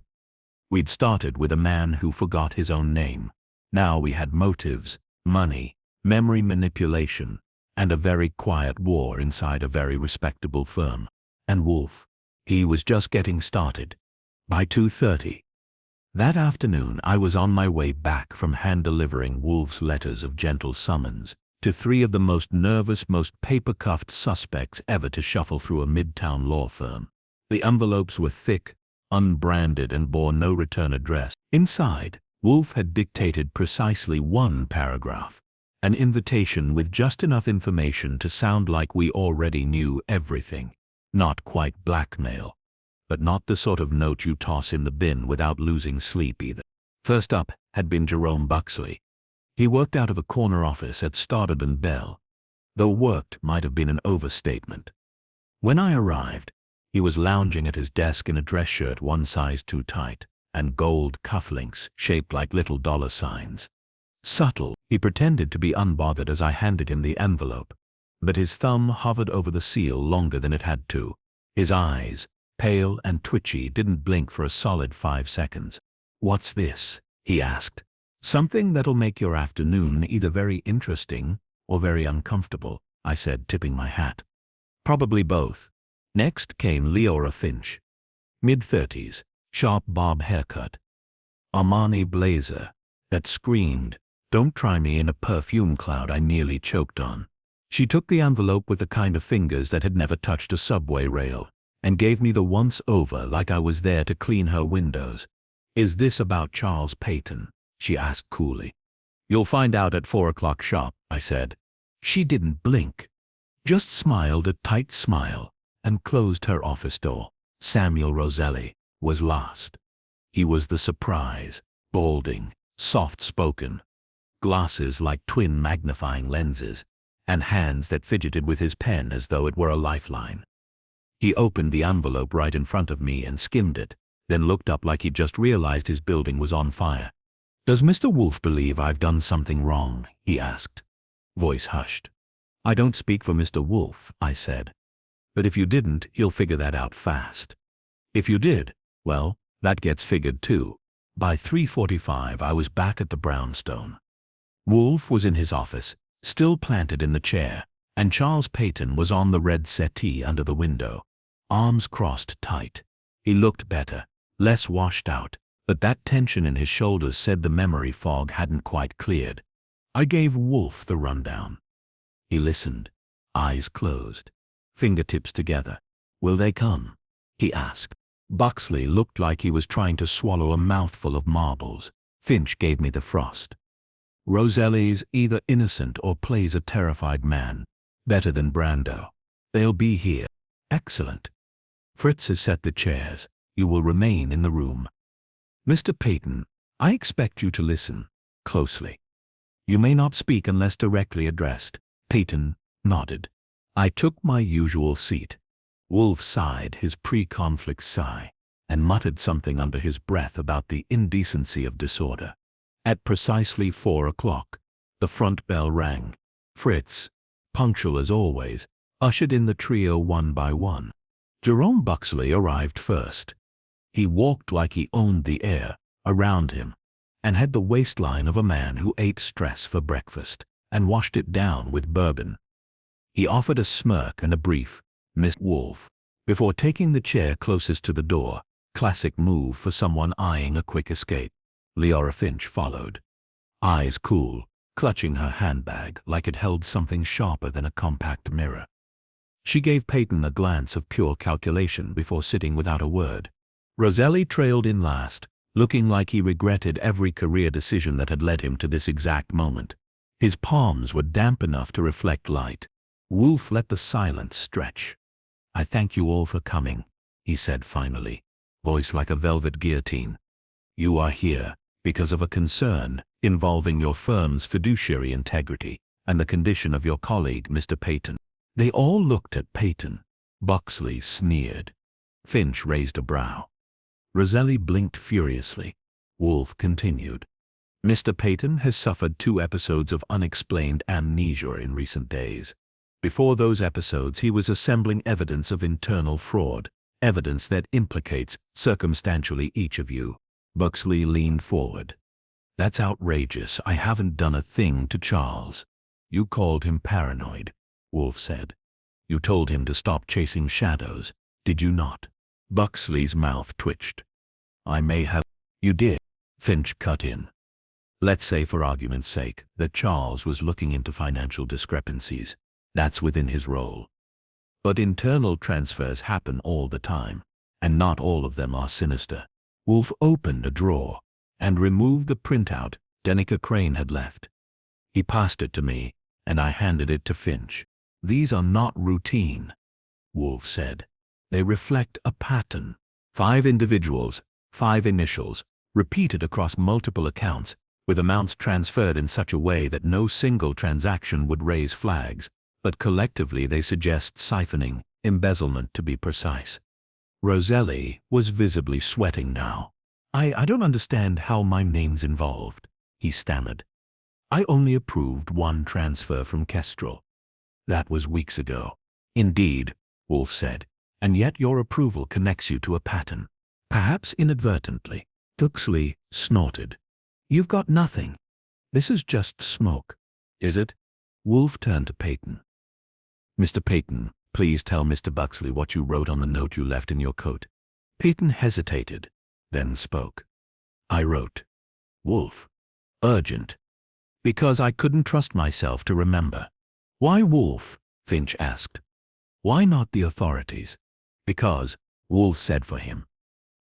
We'd started with a man who forgot his own name. Now we had motives, money, memory manipulation, and a very quiet war inside a very respectable firm. And Wolfe, he was just getting started. By 2:30. That afternoon I was on my way back from hand-delivering Wolfe's letters of gentle summons to 3 of the most nervous, most paper-cuffed suspects ever to shuffle through a midtown law firm. The envelopes were thick, unbranded, and bore no return address. Inside, Wolfe had dictated precisely 1 paragraph, an invitation with just enough information to sound like we already knew everything. Not quite blackmail, but not the sort of note you toss in the bin without losing sleep either. First up had been Jerome Buxley. He worked out of a corner office at Stoddard and Bell, though worked might have been an overstatement. When I arrived, he was lounging at his desk in a dress shirt 1 size too tight, and gold cufflinks shaped like little dollar signs. Subtle, he pretended to be unbothered as I handed him the envelope, but his thumb hovered over the seal longer than it had to. His eyes, pale and twitchy, didn't blink for a solid 5 seconds. What's this? He asked. Something that'll make your afternoon either very interesting or very uncomfortable, I said, tipping my hat. Probably both. Next came Leora Finch. Mid-30s, sharp bob haircut. Armani blazer that screamed, "Don't try me," in a perfume cloud I nearly choked on. She took the envelope with the kind of fingers that had never touched a subway rail, and gave me the once-over like I was there to clean her windows. "Is this about Charles Peyton?" she asked coolly. "You'll find out at 4 o'clock sharp," I said. She didn't blink, just smiled a tight smile, and closed her office door. Samuel Roselli was last. He was the surprise, balding, soft-spoken, glasses like twin magnifying lenses, and hands that fidgeted with his pen as though it were a lifeline. He opened the envelope right in front of me and skimmed it, then looked up like he'd just realized his building was on fire. "Does Mr. Wolfe believe I've done something wrong?" he asked. Voice hushed. "I don't speak for Mr. Wolfe," I said. "But if you didn't, he'll figure that out fast. If you did, well, that gets figured too." By 3:45 I was back at the brownstone. Wolfe was in his office, still planted in the chair, and Charles Peyton was on the red settee under the window, arms crossed tight. He looked better, less washed out, but that tension in his shoulders said the memory fog hadn't quite cleared. I gave Wolfe the rundown. He listened, eyes closed, fingertips together. "Will they come?" he asked. Buxley looked like he was trying to swallow a mouthful of marbles. Finch gave me the frost. "Roselli's either innocent or plays a terrified man. Better than Brando. They'll be here." "Excellent. Fritz has set the chairs. You will remain in the room. Mr. Peyton, I expect you to listen closely. You may not speak unless directly addressed." Peyton nodded. I took my usual seat. Wolfe sighed his pre-conflict sigh and muttered something under his breath about the indecency of disorder. At precisely 4 o'clock, the front bell rang. Fritz, punctual as always, ushered in the trio one by one. Jerome Buxley arrived first. He walked like he owned the air around him and had the waistline of a man who ate stress for breakfast and washed it down with bourbon. He offered a smirk and a brief, "Miss Wolfe," before taking the chair closest to the door, classic move for someone eyeing a quick escape. Leora Finch followed, eyes cool, clutching her handbag like it held something sharper than a compact mirror. She gave Peyton a glance of pure calculation before sitting without a word. Roselli trailed in last, looking like he regretted every career decision that had led him to this exact moment. His palms were damp enough to reflect light. Wolfe let the silence stretch. "I thank you all for coming," he said finally, voice like a velvet guillotine. "You are here because of a concern involving your firm's fiduciary integrity and the condition of your colleague, Mr. Peyton." They all looked at Peyton. Buxley sneered. Finch raised a brow. Roselli blinked furiously. Wolfe continued. "Mr. Peyton has suffered 2 episodes of unexplained amnesia in recent days. Before those episodes, he was assembling evidence of internal fraud, evidence that implicates circumstantially each of you." Buxley leaned forward. "That's outrageous. I haven't done a thing to Charles." "You called him paranoid," Wolfe said. "You told him to stop chasing shadows, did you not?" Buxley's mouth twitched. "I may have." "You did," Finch cut in. "Let's say for argument's sake that Charles was looking into financial discrepancies. That's within his role. But internal transfers happen all the time, and not all of them are sinister." Wolfe opened a drawer and removed the printout Danica Crane had left. He passed it to me, and I handed it to Finch. "These are not routine," Wolfe said. "They reflect a pattern. 5 individuals, 5 initials, repeated across multiple accounts, with amounts transferred in such a way that no single transaction would raise flags, but collectively they suggest siphoning, embezzlement to be precise." Roselli was visibly sweating now. I don't understand how my name's involved," he stammered. "I only approved 1 transfer from Kestrel. That was weeks ago." "Indeed," Wolfe said, "and yet your approval connects you to a pattern. Perhaps inadvertently." Buxley snorted. "You've got nothing. This is just smoke." "Is it?" Wolfe turned to Peyton. "Mr. Peyton, please tell Mr. Buxley what you wrote on the note you left in your coat." Peyton hesitated, then spoke. "I wrote, 'Wolfe. Urgent.' Because I couldn't trust myself to remember." "Why Wolfe?" Finch asked. "Why not the authorities?" "Because," Wolfe said for him.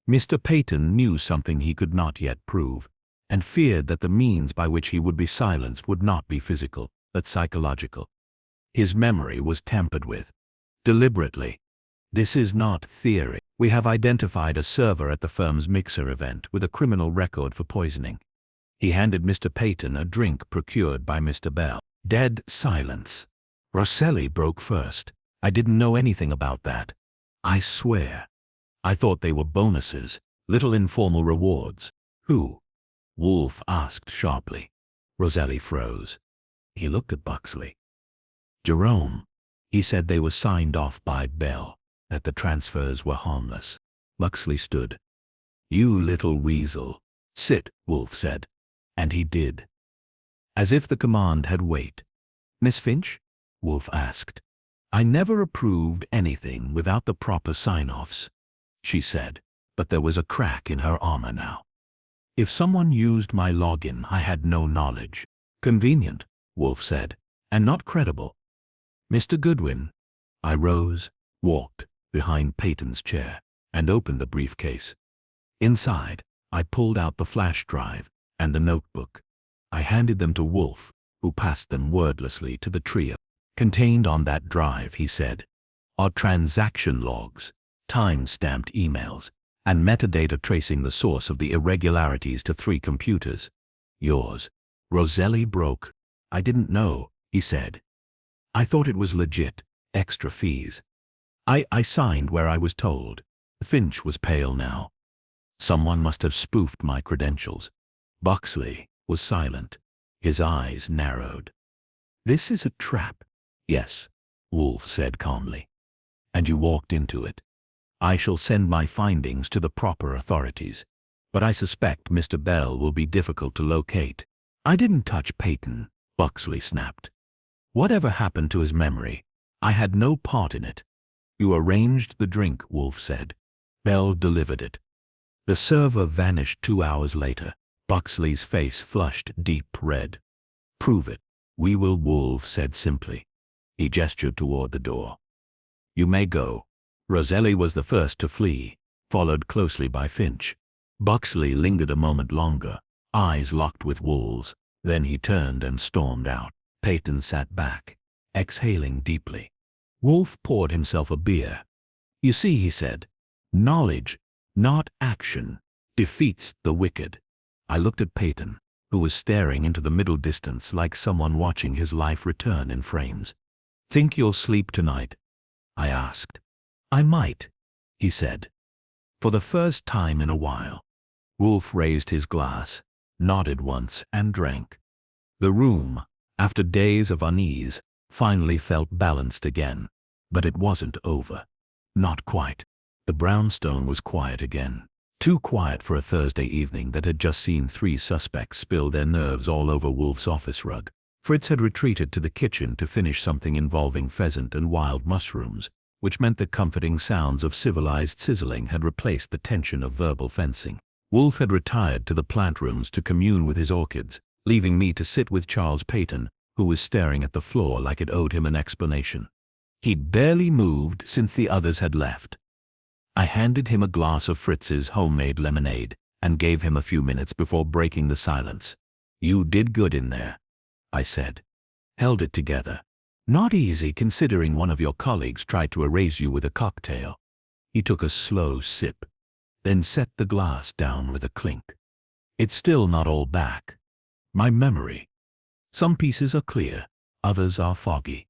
Mr. Peyton knew something he could not yet prove, and feared that the means by which he would be silenced would not be physical, but psychological. His memory was tampered with. Deliberately. "This is not theory. We have identified a server at the firm's mixer event with a criminal record for poisoning." He handed Mr. Peyton a drink procured by Mr. Bell. Dead silence. Roselli broke first. "I didn't know anything about that. I swear. I thought they were bonuses, little informal rewards." "Who?" Wolfe asked sharply. Roselli froze. He looked at Buxley. "Jerome. He said they were signed off by Bell, that the transfers were harmless." Buxley stood. "You little weasel." "Sit," Wolfe said. And he did. As if the command had weight. "Miss Finch?" Wolfe asked. I never approved anything without the proper sign-offs, she said, but there was a crack in her armor now. If someone used my login, I had no knowledge. Convenient, Wolfe said, and not credible. Mr. Goodwin. I rose, walked behind Peyton's chair, and opened the briefcase. Inside, I pulled out the flash drive and the notebook. I handed them to Wolfe, who passed them wordlessly to the trio. Contained on that drive, he said, are transaction logs, time-stamped emails, and metadata tracing the source of the irregularities to 3 computers. Yours. Roselli broke. I didn't know, he said. I thought it was legit, extra fees. I signed where I was told. Finch was pale now. Someone must have spoofed my credentials. Buxley was silent. His eyes narrowed. This is a trap. Yes, Wolfe said calmly. And you walked into it. I shall send my findings to the proper authorities. But I suspect Mr. Bell will be difficult to locate. I didn't touch Peyton, Buxley snapped. Whatever happened to his memory? I had no part in it. You arranged the drink, Wolfe said. Bell delivered it. The server vanished 2 hours later. Buxley's face flushed deep red. Prove it. We will, Wolfe said simply. He gestured toward the door. You may go. Roselli was the first to flee, followed closely by Finch. Buxley lingered a moment longer, eyes locked with Wolfe's. Then he turned and stormed out. Peyton sat back, exhaling deeply. Wolfe poured himself a beer. You see, he said, knowledge, not action, defeats the wicked. I looked at Peyton, who was staring into the middle distance like someone watching his life return in frames. Think you'll sleep tonight? I asked. I might, he said. For the first time in a while. Wolfe raised his glass, nodded once, and drank. The room, after days of unease, finally felt balanced again. But it wasn't over. Not quite. The brownstone was quiet again. Too quiet for a Thursday evening that had just seen 3 suspects spill their nerves all over Wolfe's office rug. Fritz had retreated to the kitchen to finish something involving pheasant and wild mushrooms, which meant the comforting sounds of civilized sizzling had replaced the tension of verbal fencing. Wolfe had retired to the plant rooms to commune with his orchids, leaving me to sit with Charles Peyton, who was staring at the floor like it owed him an explanation. He'd barely moved since the others had left. I handed him a glass of Fritz's homemade lemonade and gave him a few minutes before breaking the silence. You did good in there, I said. Held it together. Not easy considering one of your colleagues tried to erase you with a cocktail. He took a slow sip, then set the glass down with a clink. It's still not all back. My memory. Some pieces are clear, others are foggy.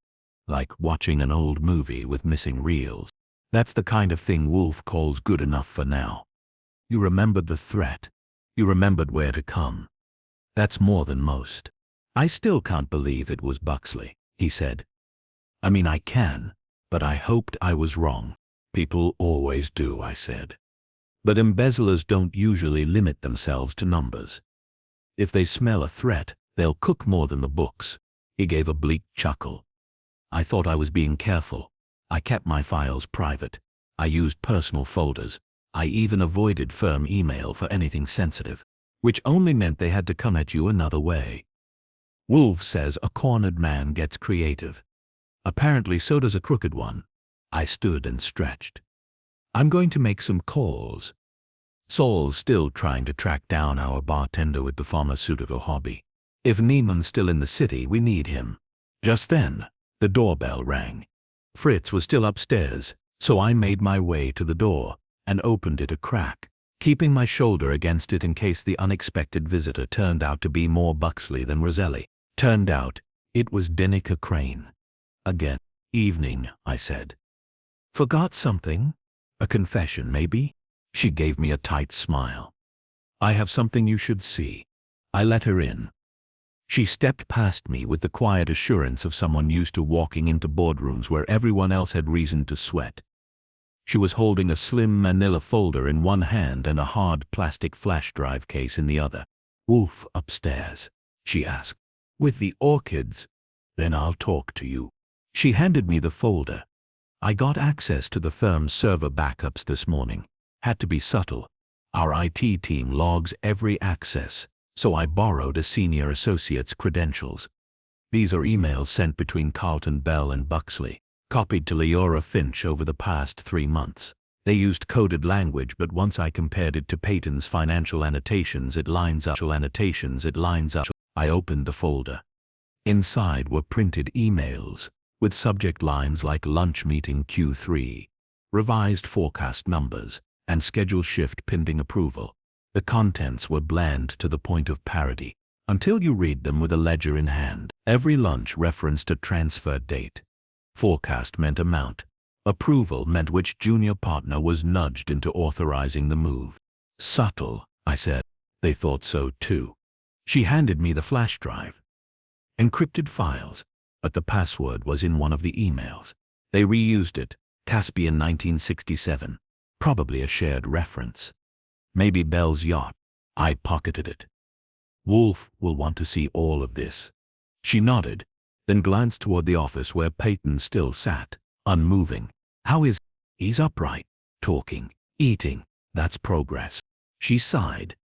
Like watching an old movie with missing reels. That's the kind of thing Wolfe calls good enough for now. You remembered the threat. You remembered where to come. That's more than most. I still can't believe it was Buxley, he said. I mean, I can, but I hoped I was wrong. People always do, I said. But embezzlers don't usually limit themselves to numbers. If they smell a threat, they'll cook more than the books. He gave a bleak chuckle. I thought I was being careful. I kept my files private. I used personal folders. I even avoided firm email for anything sensitive, which only meant they had to come at you another way. Wolfe says a cornered man gets creative. Apparently so does a crooked one. I stood and stretched. I'm going to make some calls. Saul's still trying to track down our bartender with the pharmaceutical hobby. If Neiman's still in the city, we need him. Just then, the doorbell rang. Fritz was still upstairs, so I made my way to the door and opened it a crack, keeping my shoulder against it in case the unexpected visitor turned out to be more Buxley than Roselli. Turned out, it was Danica Crane. Again. Evening, I said. Forgot something? A confession, maybe? She gave me a tight smile. I have something you should see. I let her in. She stepped past me with the quiet assurance of someone used to walking into boardrooms where everyone else had reason to sweat. She was holding a slim manila folder in one hand and a hard plastic flash drive case in the other. Wolfe upstairs, she asked. With the orchids? Then I'll talk to you. She handed me the folder. I got access to the firm's server backups this morning. Had to be subtle. Our IT team logs every access, so I borrowed a senior associate's credentials. These are emails sent between Carlton Bell and Buxley, copied to Leora Finch over the past 3 months. They used coded language, but once I compared it to Peyton's financial annotations, it lines up. I opened the folder. Inside were printed emails, with subject lines like lunch meeting Q3, revised forecast numbers, and schedule shift pending approval. The contents were bland to the point of parody, until you read them with a ledger in hand. Every lunch referenced a transfer date. Forecast meant amount. Approval meant which junior partner was nudged into authorizing the move. Subtle, I said. They thought so too. She handed me the flash drive. Encrypted files, but the password was in one of the emails. They reused it, Caspian 1967. Probably a shared reference. Maybe Bell's yacht. I pocketed it. Wolfe will want to see all of this. She nodded, then glanced toward the office where Peyton still sat, unmoving. How is he? He's upright, talking, eating. That's progress. She sighed.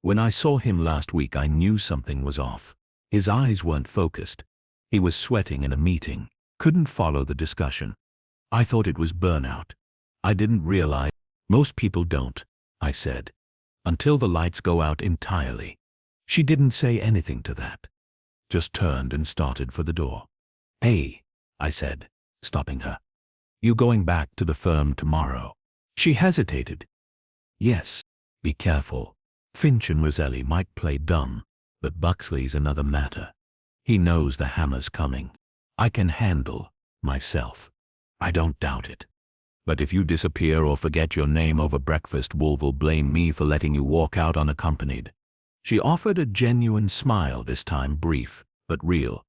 When I saw him last week, I knew something was off. His eyes weren't focused. He was sweating in a meeting, couldn't follow the discussion. I thought it was burnout. I didn't realize. Most people don't, I said, until the lights go out entirely. She didn't say anything to that. Just turned and started for the door. Hey, I said, stopping her. You going back to the firm tomorrow? She hesitated. Yes. Be careful. Finch and Roselli might play dumb, but Buxley's another matter. He knows the hammer's coming. I can handle myself. I don't doubt it. But if you disappear or forget your name over breakfast, Wolfe will blame me for letting you walk out unaccompanied. She offered a genuine smile, this time brief, but real.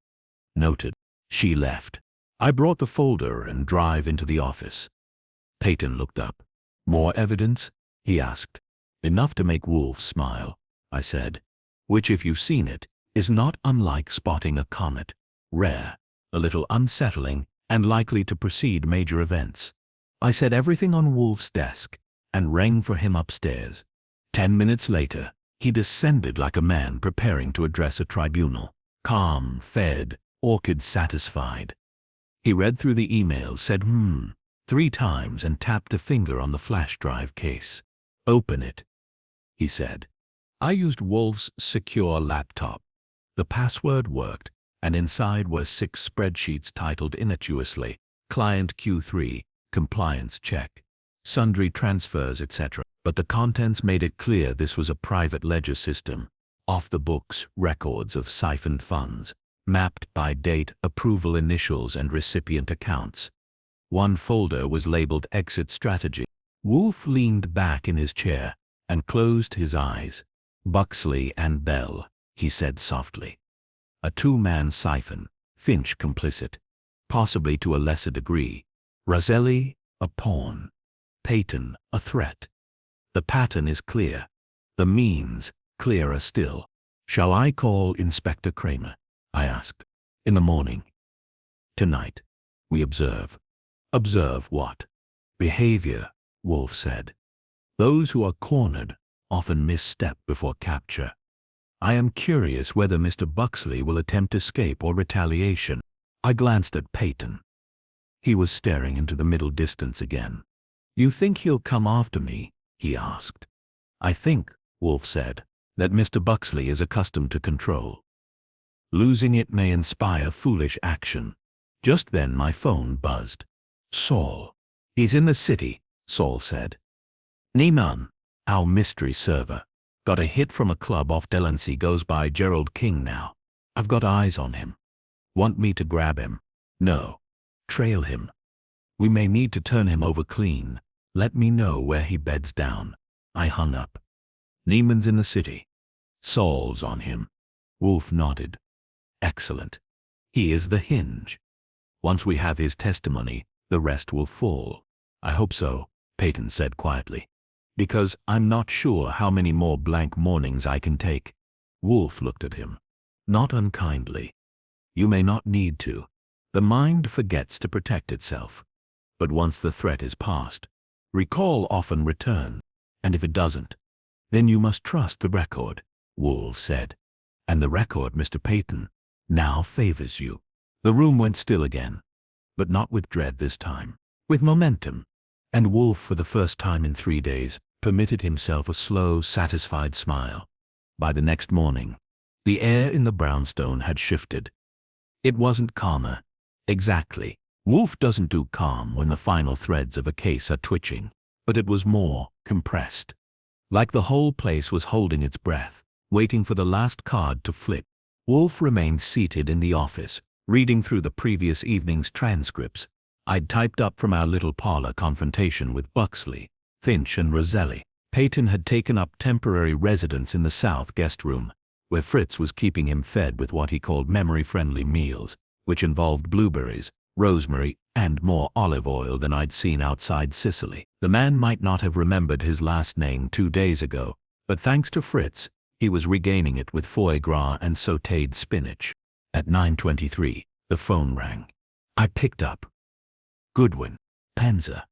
Noted. She left. I brought the folder and drive into the office. Peyton looked up. More evidence? He asked. Enough to make Wolfe smile, I said. Which, if you've seen it, is not unlike spotting a comet. Rare, a little unsettling, and likely to precede major events. I set everything on Wolfe's desk and rang for him upstairs. 10 minutes later, he descended like a man preparing to address a tribunal. Calm, fed, orchid-satisfied. He read through the email, said 3 times and tapped a finger on the flash drive case. Open it, he said. I used Wolfe's secure laptop. The password worked, and inside were 6 spreadsheets titled innocuously, Client Q3, Compliance Check, Sundry Transfers, etc. But the contents made it clear this was a private ledger system. Off-the-books records of siphoned funds, mapped by date, approval initials, and recipient accounts. One folder was labeled Exit Strategy. Wolfe leaned back in his chair and closed his eyes. Buxley and Bell, he said softly. A 2-man siphon, Finch complicit, possibly to a lesser degree. Roselli, a pawn. Peyton, a threat. The pattern is clear. The means, clearer still. Shall I call Inspector Kramer? I asked. In the morning. Tonight. We observe. Observe what? Behavior, Wolfe said. Those who are cornered often misstep before capture. I am curious whether Mr. Buxley will attempt escape or retaliation. I glanced at Peyton. He was staring into the middle distance again. You think he'll come after me? He asked. I think, Wolfe said, that Mr. Buxley is accustomed to control. Losing it may inspire foolish action. Just then my phone buzzed. Saul. He's in the city, Saul said. Neiman, our mystery server. Got a hit from a club off Delancey, goes by Gerald King now. I've got eyes on him. Want me to grab him? No. Trail him. We may need to turn him over clean. Let me know where he beds down. I hung up. Neiman's in the city. Saul's on him. Wolfe nodded. Excellent. He is the hinge. Once we have his testimony, the rest will fall. I hope so, Peyton said quietly. Because I'm not sure how many more blank mornings I can take. Wolfe looked at him. Not unkindly. You may not need to. The mind forgets to protect itself. But once the threat is past, recall often returns, and if it doesn't, then you must trust the record, Wolfe said. And the record, Mr. Peyton, now favors you. The room went still again, but not with dread this time, with momentum. And Wolfe, for the first time in 3 days, permitted himself a slow, satisfied smile. By the next morning, the air in the brownstone had shifted. It wasn't calmer. Exactly. Wolfe doesn't do calm when the final threads of a case are twitching, but it was more compressed. Like the whole place was holding its breath, waiting for the last card to flip. Wolfe remained seated in the office, reading through the previous evening's transcripts I'd typed up from our little parlor confrontation with Buxley, Finch and Roselli. Peyton had taken up temporary residence in the south guest room, where Fritz was keeping him fed with what he called memory-friendly meals, which involved blueberries, rosemary, and more olive oil than I'd seen outside Sicily. The man might not have remembered his last name 2 days ago, but thanks to Fritz, he was regaining it with foie gras and sautéed spinach. At 9:23, the phone rang. I picked up. Goodwin, Penza,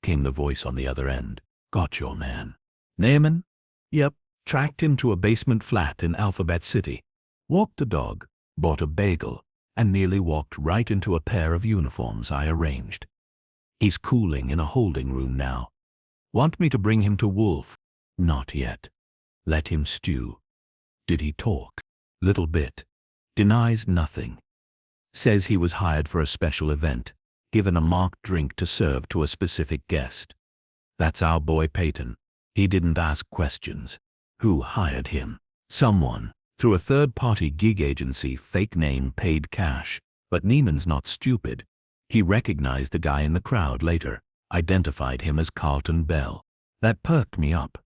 came the voice on the other end. Got your man. Naaman? Yep. Tracked him to a basement flat in Alphabet City. Walked the dog, bought a bagel, and nearly walked right into a pair of uniforms I arranged. He's cooling in a holding room now. Want me to bring him to Wolfe? Not yet. Let him stew. Did he talk? Little bit. Denies nothing. Says he was hired for a special event, given a mock drink to serve to a specific guest. That's our boy Peyton. He didn't ask questions. Who hired him? Someone, through a third-party gig agency, fake name, paid cash. But Neiman's not stupid. He recognized the guy in the crowd later, identified him as Carlton Bell. That perked me up.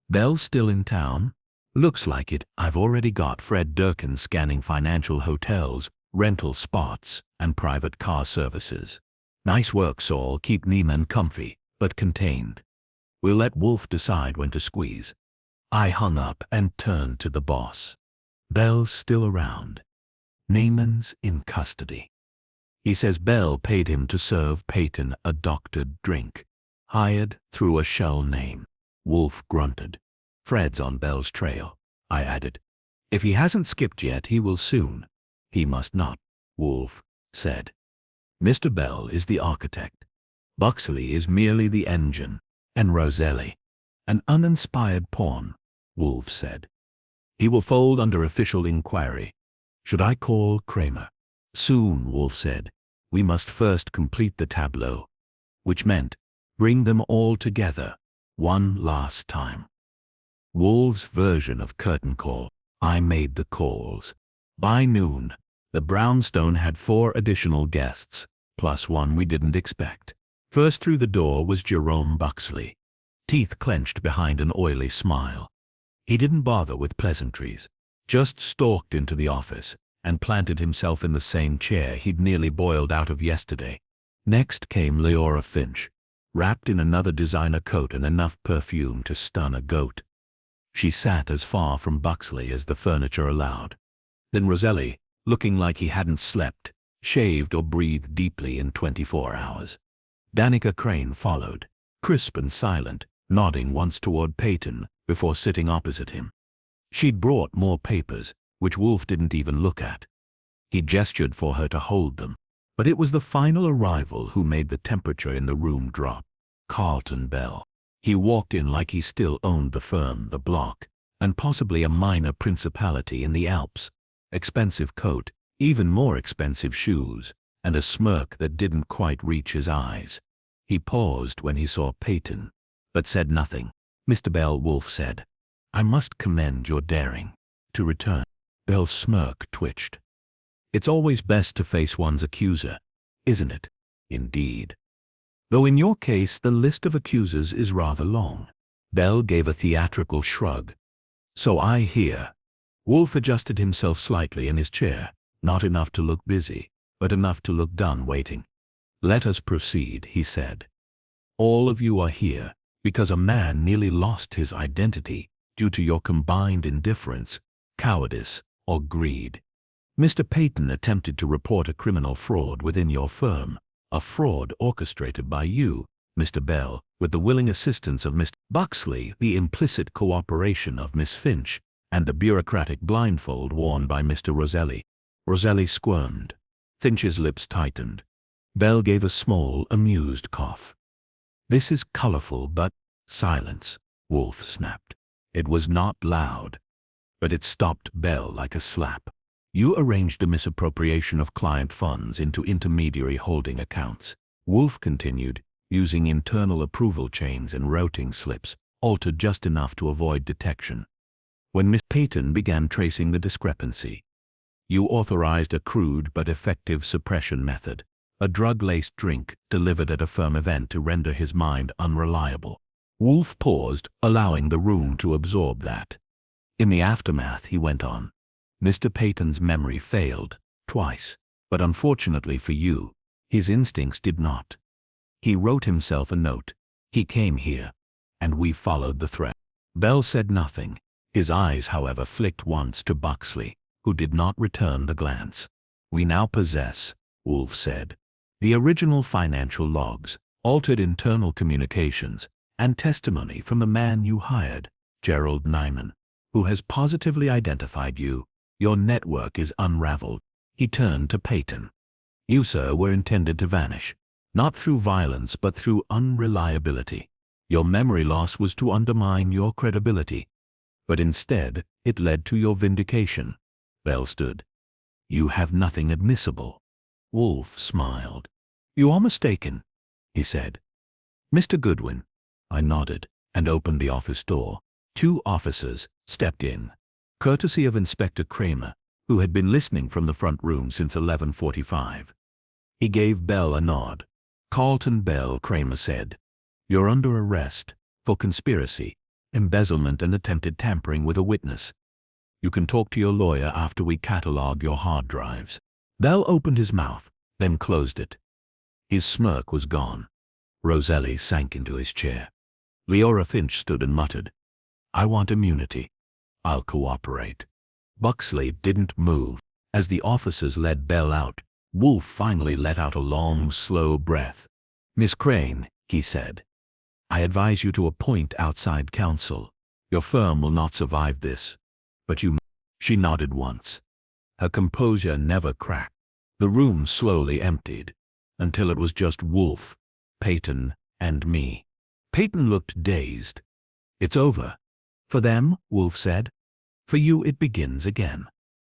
Bell still in town? Looks like it. I've already got Fred Durkin scanning financial hotels, rental spots, and private car services. Nice work, Saul. Keep Neiman comfy, but contained. We'll let Wolfe decide when to squeeze. I hung up and turned to the boss. Bell's still around. Neiman's in custody. He says Bell paid him to serve Peyton a doctored drink. Hired through a shell name. Wolfe grunted. Fred's on Bell's trail, I added. If he hasn't skipped yet, he will soon. He must not, Wolfe said. Mr. Bell is the architect. Buxley is merely the engine, and Roselli, an uninspired pawn, Wolfe said. He will fold under official inquiry. Should I call Kramer? Soon, Wolfe said. We must first complete the tableau, which meant bring them all together, one last time. Wolfe's version of curtain call. I made the calls. By noon, the brownstone had 4 additional guests, plus one we didn't expect. First through the door was Jerome Buxley, teeth clenched behind an oily smile. He didn't bother with pleasantries, just stalked into the office and planted himself in the same chair he'd nearly boiled out of yesterday. Next came Leora Finch, wrapped in another designer coat and enough perfume to stun a goat. She sat as far from Buxley as the furniture allowed. Then Roselli, looking like he hadn't slept, shaved or breathed deeply in 24 hours. Danica Crane followed, crisp and silent, nodding once toward Peyton before sitting opposite him. She'd brought more papers, which Wolfe didn't even look at. He gestured for her to hold them, but it was the final arrival who made the temperature in the room drop. Carlton Bell. He walked in like he still owned the firm, the block, and possibly a minor principality in the Alps. Expensive coat, even more expensive shoes, and a smirk that didn't quite reach his eyes. He paused when he saw Peyton, but said nothing. Mr. Bell, Wolfe said, I must commend your daring to return. Bell's smirk twitched. It's always best to face one's accuser, isn't it? Indeed. Though in your case the list of accusers is rather long. Bell gave a theatrical shrug. So I hear. Wolfe adjusted himself slightly in his chair, not enough to look busy, but enough to look done waiting. Let us proceed, he said. All of you are here because a man nearly lost his identity due to your combined indifference, cowardice, or greed. Mr. Peyton attempted to report a criminal fraud within your firm, a fraud orchestrated by you, Mr. Bell, with the willing assistance of Mr. Buxley, the implicit cooperation of Miss Finch, and the bureaucratic blindfold worn by Mr. Roselli. Roselli squirmed. Finch's lips tightened. Bell gave a small, amused cough. "This is colorful, but—" "Silence," Wolfe snapped. It was not loud, but it stopped Bell like a slap. "You arranged the misappropriation of client funds into intermediary holding accounts," Wolfe continued, using internal approval chains and routing slips, altered just enough to avoid detection. When Miss Peyton began tracing the discrepancy, you authorized a crude but effective suppression method, a drug-laced drink delivered at a firm event to render his mind unreliable. Wolfe paused, allowing the room to absorb that. In the aftermath, he went on, Mr. Peyton's memory failed, twice, but unfortunately for you, his instincts did not. He wrote himself a note. He came here, and we followed the threat. Bell said nothing. His eyes, however, flicked once to Buxley, who did not return the glance. "We now possess," Wolfe said, "the original financial logs, altered internal communications, and testimony from the man you hired, Gerald Nyman, who has positively identified you. Your network is unraveled." He turned to Peyton. "You, sir, were intended to vanish, not through violence but through unreliability. Your memory loss was to undermine your credibility, but instead it led to your vindication." Bell stood. "You have nothing admissible." Wolfe smiled. "You are mistaken," he said. "Mr. Goodwin." I nodded and opened the office door. Two officers stepped in, courtesy of Inspector Kramer, who had been listening from the front room since 11:45. He gave Bell a nod. "Carlton Bell," Kramer said. "You're under arrest for conspiracy, embezzlement, and attempted tampering with a witness. You can talk to your lawyer after we catalog your hard drives." Bell opened his mouth, then closed it. His smirk was gone. Roselli sank into his chair. Leora Finch stood and muttered, "I want immunity. I'll cooperate." Buxley didn't move. As the officers led Bell out, Wolfe finally let out a long, slow breath. "Miss Crane," he said, "I advise you to appoint outside counsel. Your firm will not survive this. But you—" She nodded once. Her composure never cracked. The room slowly emptied, until it was just Wolfe, Peyton, and me. Peyton looked dazed. "It's over." "For them," Wolfe said. "For you it begins again."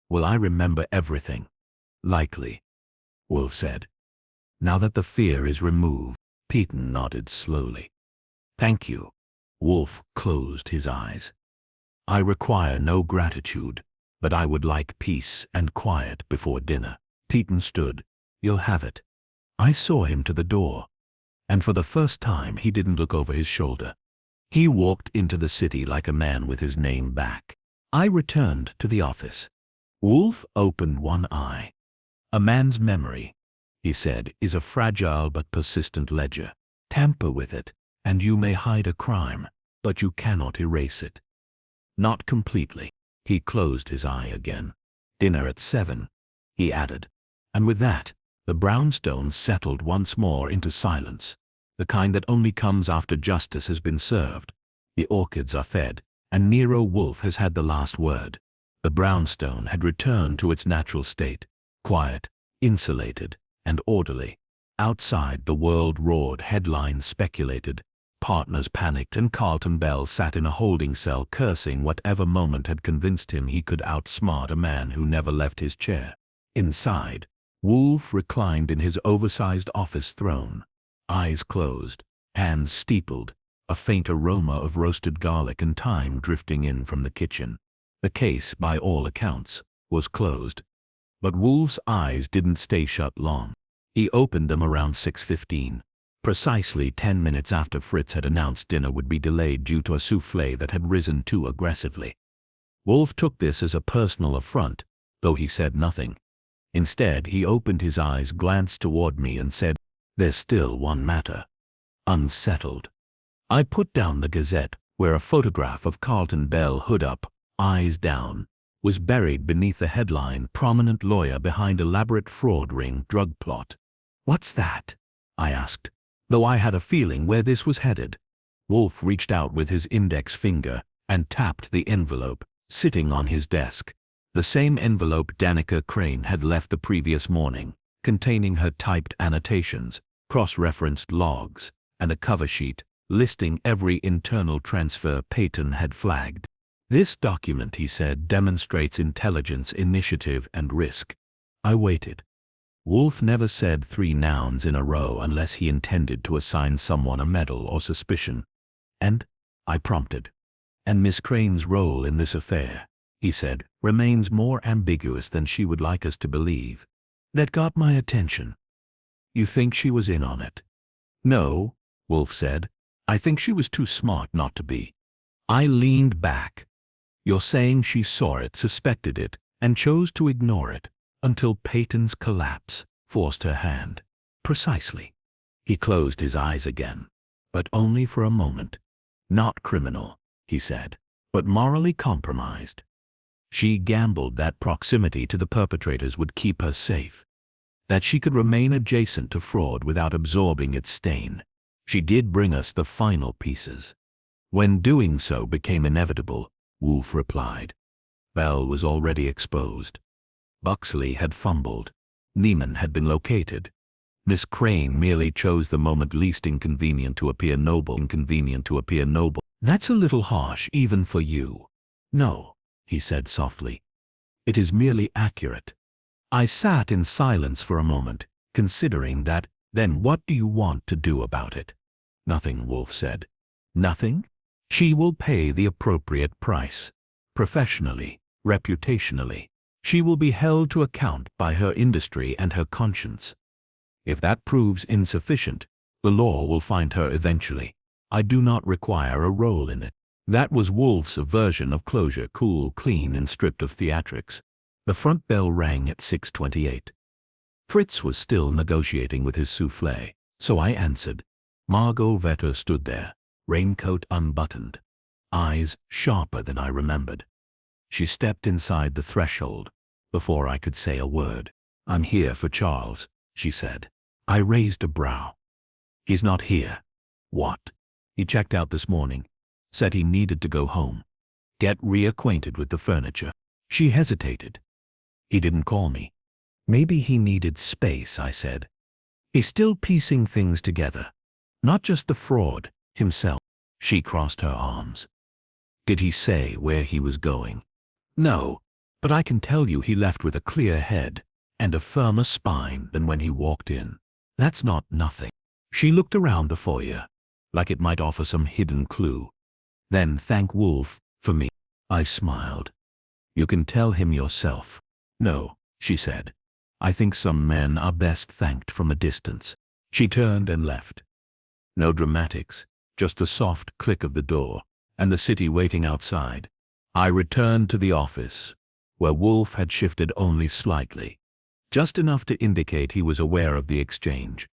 "Will I remember everything?" "Likely," Wolfe said. "Now that the fear is removed." Peyton nodded slowly. "Thank you." Wolfe closed his eyes. "I require no gratitude, but I would like peace and quiet before dinner." Peyton stood. "You'll have it." I saw him to the door, and for the first time he didn't look over his shoulder. He walked into the city like a man with his name back. I returned to the office. Wolfe opened one eye. "A man's memory," he said, "is a fragile but persistent ledger. Tamper with it, and you may hide a crime, but you cannot erase it." "Not completely." He closed his eye again. "Dinner at 7, he added. And with that, the brownstones settled once more into silence, the kind that only comes after justice has been served. The orchids are fed, and Nero Wolfe has had the last word. The brownstone had returned to its natural state, quiet, insulated, and orderly. Outside, the world roared, headlines speculated, partners panicked, and Carlton Bell sat in a holding cell cursing whatever moment had convinced him he could outsmart a man who never left his chair. Inside, Wolfe reclined in his oversized office throne, eyes closed, hands steepled, a faint aroma of roasted garlic and thyme drifting in from the kitchen. The case, by all accounts, was closed. But Wolfe's eyes didn't stay shut long. He opened them around 6:15, precisely 10 minutes after Fritz had announced dinner would be delayed due to a soufflé that had risen too aggressively. Wolfe took this as a personal affront, though he said nothing. Instead, he opened his eyes, glanced toward me, and said, "There's still one matter. Unsettled." I put down the Gazette, where a photograph of Carlton Bell, hood up, eyes down, was buried beneath the headline "Prominent Lawyer Behind Elaborate Fraud Ring Drug Plot." "What's that?" I asked, though I had a feeling where this was headed. Wolfe reached out with his index finger and tapped the envelope sitting on his desk. The same envelope Danica Crane had left the previous morning, containing her typed annotations, cross-referenced logs, and a cover sheet listing every internal transfer Peyton had flagged. "This document," he said, "demonstrates intelligence, initiative, and risk." I waited. Wolfe never said 3 nouns in a row unless he intended to assign someone a medal or suspicion. "And?" I prompted. "And Miss Crane's role in this affair," he said, "remains more ambiguous than she would like us to believe." That got my attention. "You think she was in on it?" "No," Wolfe said. "I think she was too smart not to be." I leaned back. "You're saying she saw it, suspected it, and chose to ignore it until Peyton's collapse forced her hand?" "Precisely." He closed his eyes again, but only for a moment. "Not criminal," he said, "but morally compromised. She gambled that proximity to the perpetrators would keep her safe, that she could remain adjacent to fraud without absorbing its stain. She did bring us the final pieces. When doing so became inevitable," Wolfe replied. Bell was already exposed. Buxley had fumbled. Neiman had been located. Miss Crane merely chose the moment least inconvenient to appear noble. "That's a little harsh even for you." "No," he said softly. "It is merely accurate." I sat in silence for a moment, considering that. "Then what do you want to do about it?" "Nothing," Wolfe said. "Nothing? She will pay the appropriate price. Professionally, reputationally. She will be held to account by her industry and her conscience. If that proves insufficient, the law will find her eventually. I do not require a role in it." That was Wolfe's version of closure, cool, clean, and stripped of theatrics. The front bell rang at 6:28. Fritz was still negotiating with his soufflé, so I answered. Margot Vetter stood there, raincoat unbuttoned, eyes sharper than I remembered. She stepped inside the threshold before I could say a word. "I'm here for Charles," she said. I raised a brow. "He's not here." "What?" "He checked out this morning. Said he needed to go home. Get reacquainted with the furniture." She hesitated. "He didn't call me." "Maybe he needed space," I said. "He's still piecing things together. Not just the fraud, himself." She crossed her arms. "Did he say where he was going?" "No, but I can tell you he left with a clear head and a firmer spine than when he walked in. That's not nothing." She looked around the foyer, like it might offer some hidden clue. "Then thank Wolfe for me." I smiled. "You can tell him yourself." "No," she said. "I think some men are best thanked from a distance." She turned and left. No dramatics, just the soft click of the door and the city waiting outside. I returned to the office, where Wolfe had shifted only slightly, just enough to indicate he was aware of the exchange.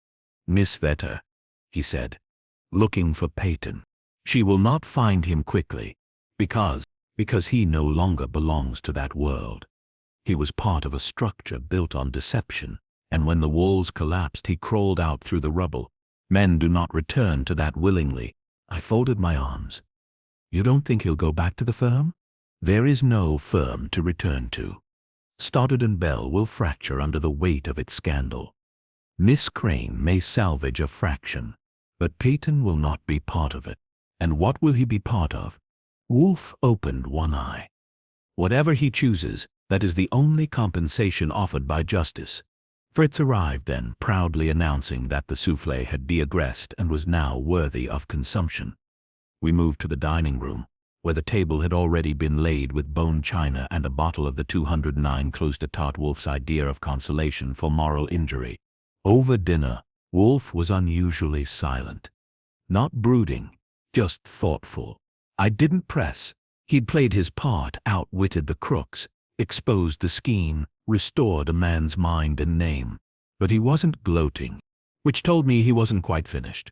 "Miss Vetter," he said, "looking for Peyton. She will not find him quickly, because he no longer belongs to that world. He was part of a structure built on deception, and when the walls collapsed he crawled out through the rubble. Men do not return to that willingly." I folded my arms. "You don't think he'll go back to the firm?" "There is no firm to return to. Stoddard and Bell will fracture under the weight of its scandal. Miss Crane may salvage a fraction, but Peyton will not be part of it. And what will he be part of?" Wolfe opened one eye. "Whatever he chooses, that is the only compensation offered by justice." Fritz arrived then, proudly announcing that the soufflé had de-aggressed and was now worthy of consumption. We moved to the dining room, where the table had already been laid with bone china and a bottle of the 209 Klostertat. Wolfe's idea of consolation for moral injury. Over dinner, Wolfe was unusually silent. Not brooding, just thoughtful. I didn't press. He'd played his part, outwitted the crooks, exposed the scheme, restored a man's mind and name. But he wasn't gloating, which told me he wasn't quite finished.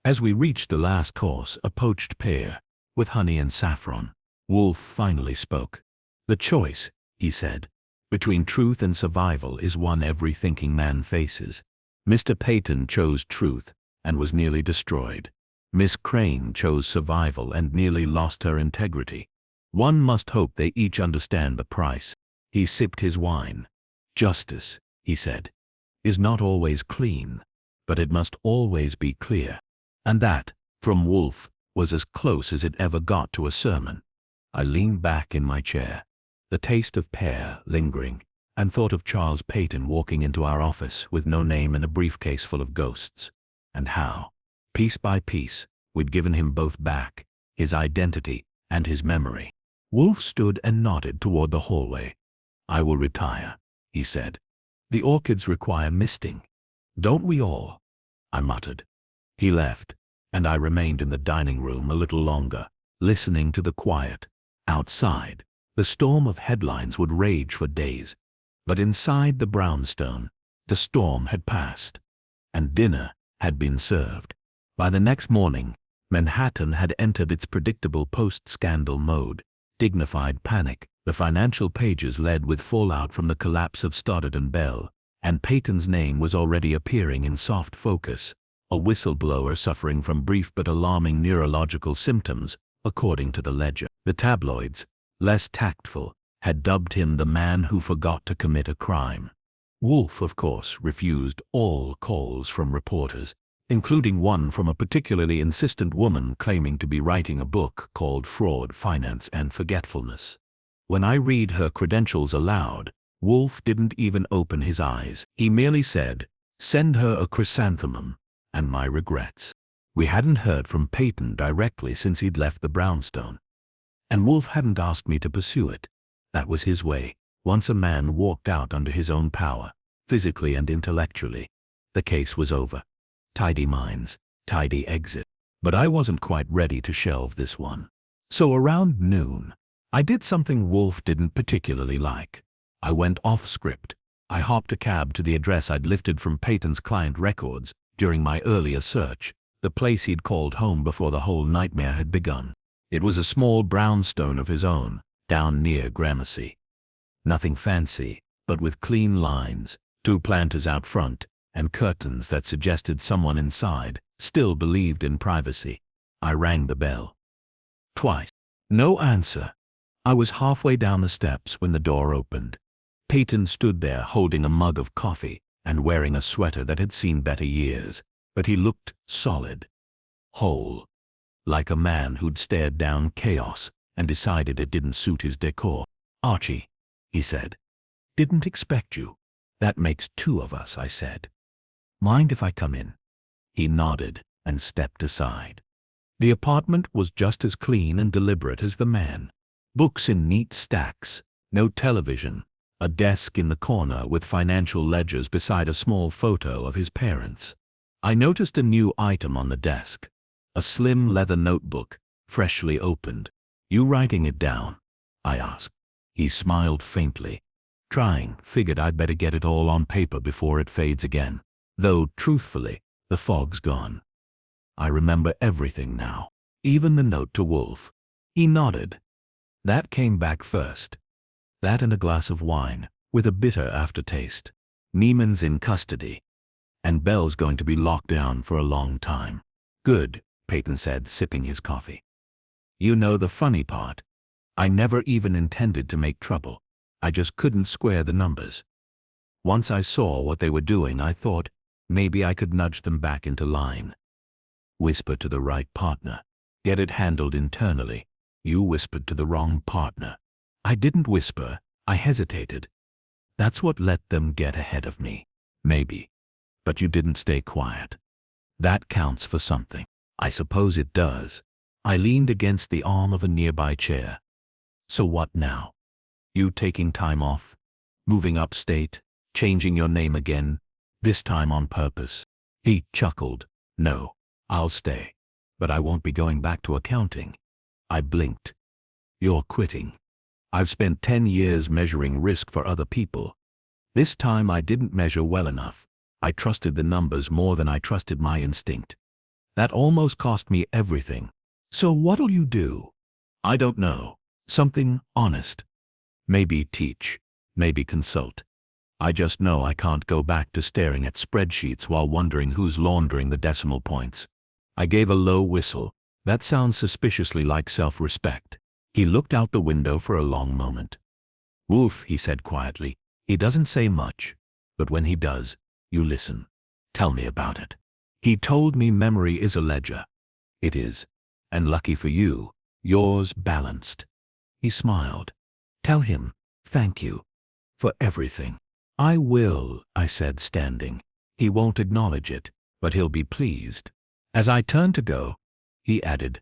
As we reached the last course, a poached pear, with honey and saffron, Wolfe finally spoke. The choice, he said, between truth and survival is one every thinking man faces. Mr. Peyton chose truth and was nearly destroyed. Miss Crane chose survival and nearly lost her integrity. One must hope they each understand the price. He sipped his wine. Justice, he said, is not always clean, but it must always be clear. And that, from Wolfe, was as close as it ever got to a sermon. I leaned back in my chair, the taste of pear lingering, and thought of Charles Peyton walking into our office with no name and a briefcase full of ghosts, and how, piece by piece, we'd given him both back, his identity and his memory. Wolfe stood and nodded toward the hallway. I will retire, he said. The orchids require misting. Don't we all? I muttered. He left, and I remained in the dining room a little longer, listening to the quiet. Outside, the storm of headlines would rage for days, but inside the brownstone, the storm had passed, and dinner had been served. By the next morning, Manhattan had entered its predictable post-scandal mode, dignified panic. The financial pages led with fallout from the collapse of Stoddard and Bell, and Peyton's name was already appearing in soft focus, a whistleblower suffering from brief but alarming neurological symptoms, according to the Ledger. The tabloids, less tactful, had dubbed him the man who forgot to commit a crime. Wolfe, of course, refused all calls from reporters, including one from a particularly insistent woman claiming to be writing a book called Fraud, Finance, and Forgetfulness. When I read her credentials aloud, Wolfe didn't even open his eyes. He merely said, "Send her a chrysanthemum, and my regrets." We hadn't heard from Peyton directly since he'd left the brownstone. And Wolfe hadn't asked me to pursue it. That was his way. Once a man walked out under his own power, physically and intellectually, the case was over. Tidy minds, tidy exit. But I wasn't quite ready to shelve this one. So around noon, I did something Wolfe didn't particularly like. I went off script. I hopped a cab to the address I'd lifted from Peyton's client records during my earlier search, the place he'd called home before the whole nightmare had begun. It was a small brownstone of his own, down near Gramercy. Nothing fancy, but with clean lines, 2 planters out front, and curtains that suggested someone inside still believed in privacy. I rang the bell. Twice. No answer. I was halfway down the steps when the door opened. Peyton stood there holding a mug of coffee and wearing a sweater that had seen better years, but he looked solid, whole, like a man who'd stared down chaos and decided it didn't suit his decor. "Archie," he said. "Didn't expect you." "That makes 2 of us," I said. "Mind if I come in?" He nodded and stepped aside. The apartment was just as clean and deliberate as the man. Books in neat stacks, no television, a desk in the corner with financial ledgers beside a small photo of his parents. I noticed a new item on the desk, a slim leather notebook, freshly opened. "You writing it down?" I asked. He smiled faintly. "Trying, figured I'd better get it all on paper before it fades again. Though, truthfully, the fog's gone. I remember everything now, even the note to Wolfe." He nodded. "That came back first. That and a glass of wine, with a bitter aftertaste. Neiman's in custody, and Bell's going to be locked down for a long time." "Good," Peyton said, sipping his coffee. "You know the funny part? I never even intended to make trouble. I just couldn't square the numbers. Once I saw what they were doing, I thought maybe I could nudge them back into line. Whisper to the right partner. Get it handled internally. You whispered to the wrong partner." "I didn't whisper, I hesitated. That's what let them get ahead of me. Maybe. But you didn't stay quiet. That counts for something." "I suppose it does." I leaned against the arm of a nearby chair. "So what now? You taking time off? Moving upstate? Changing your name again? This time on purpose?" He chuckled. "No, I'll stay. But I won't be going back to accounting." I blinked. "You're quitting." "I've spent 10 years measuring risk for other people. This time I didn't measure well enough. I trusted the numbers more than I trusted my instinct. That almost cost me everything." "So what'll you do?" "I don't know. Something honest. Maybe teach, maybe consult. I just know I can't go back to staring at spreadsheets while wondering who's laundering the decimal points. I gave a low whistle. That sounds suspiciously like self-respect. He looked out the window for a long moment. Wolfe, he said quietly, he doesn't say much, but when he does, you listen. Tell me about it. He told me memory is a ledger. It is, and lucky for you, yours balanced. He smiled. Tell him, thank you, for everything. I will, I said, standing. He won't acknowledge it, but he'll be pleased. As I turned to go, he added,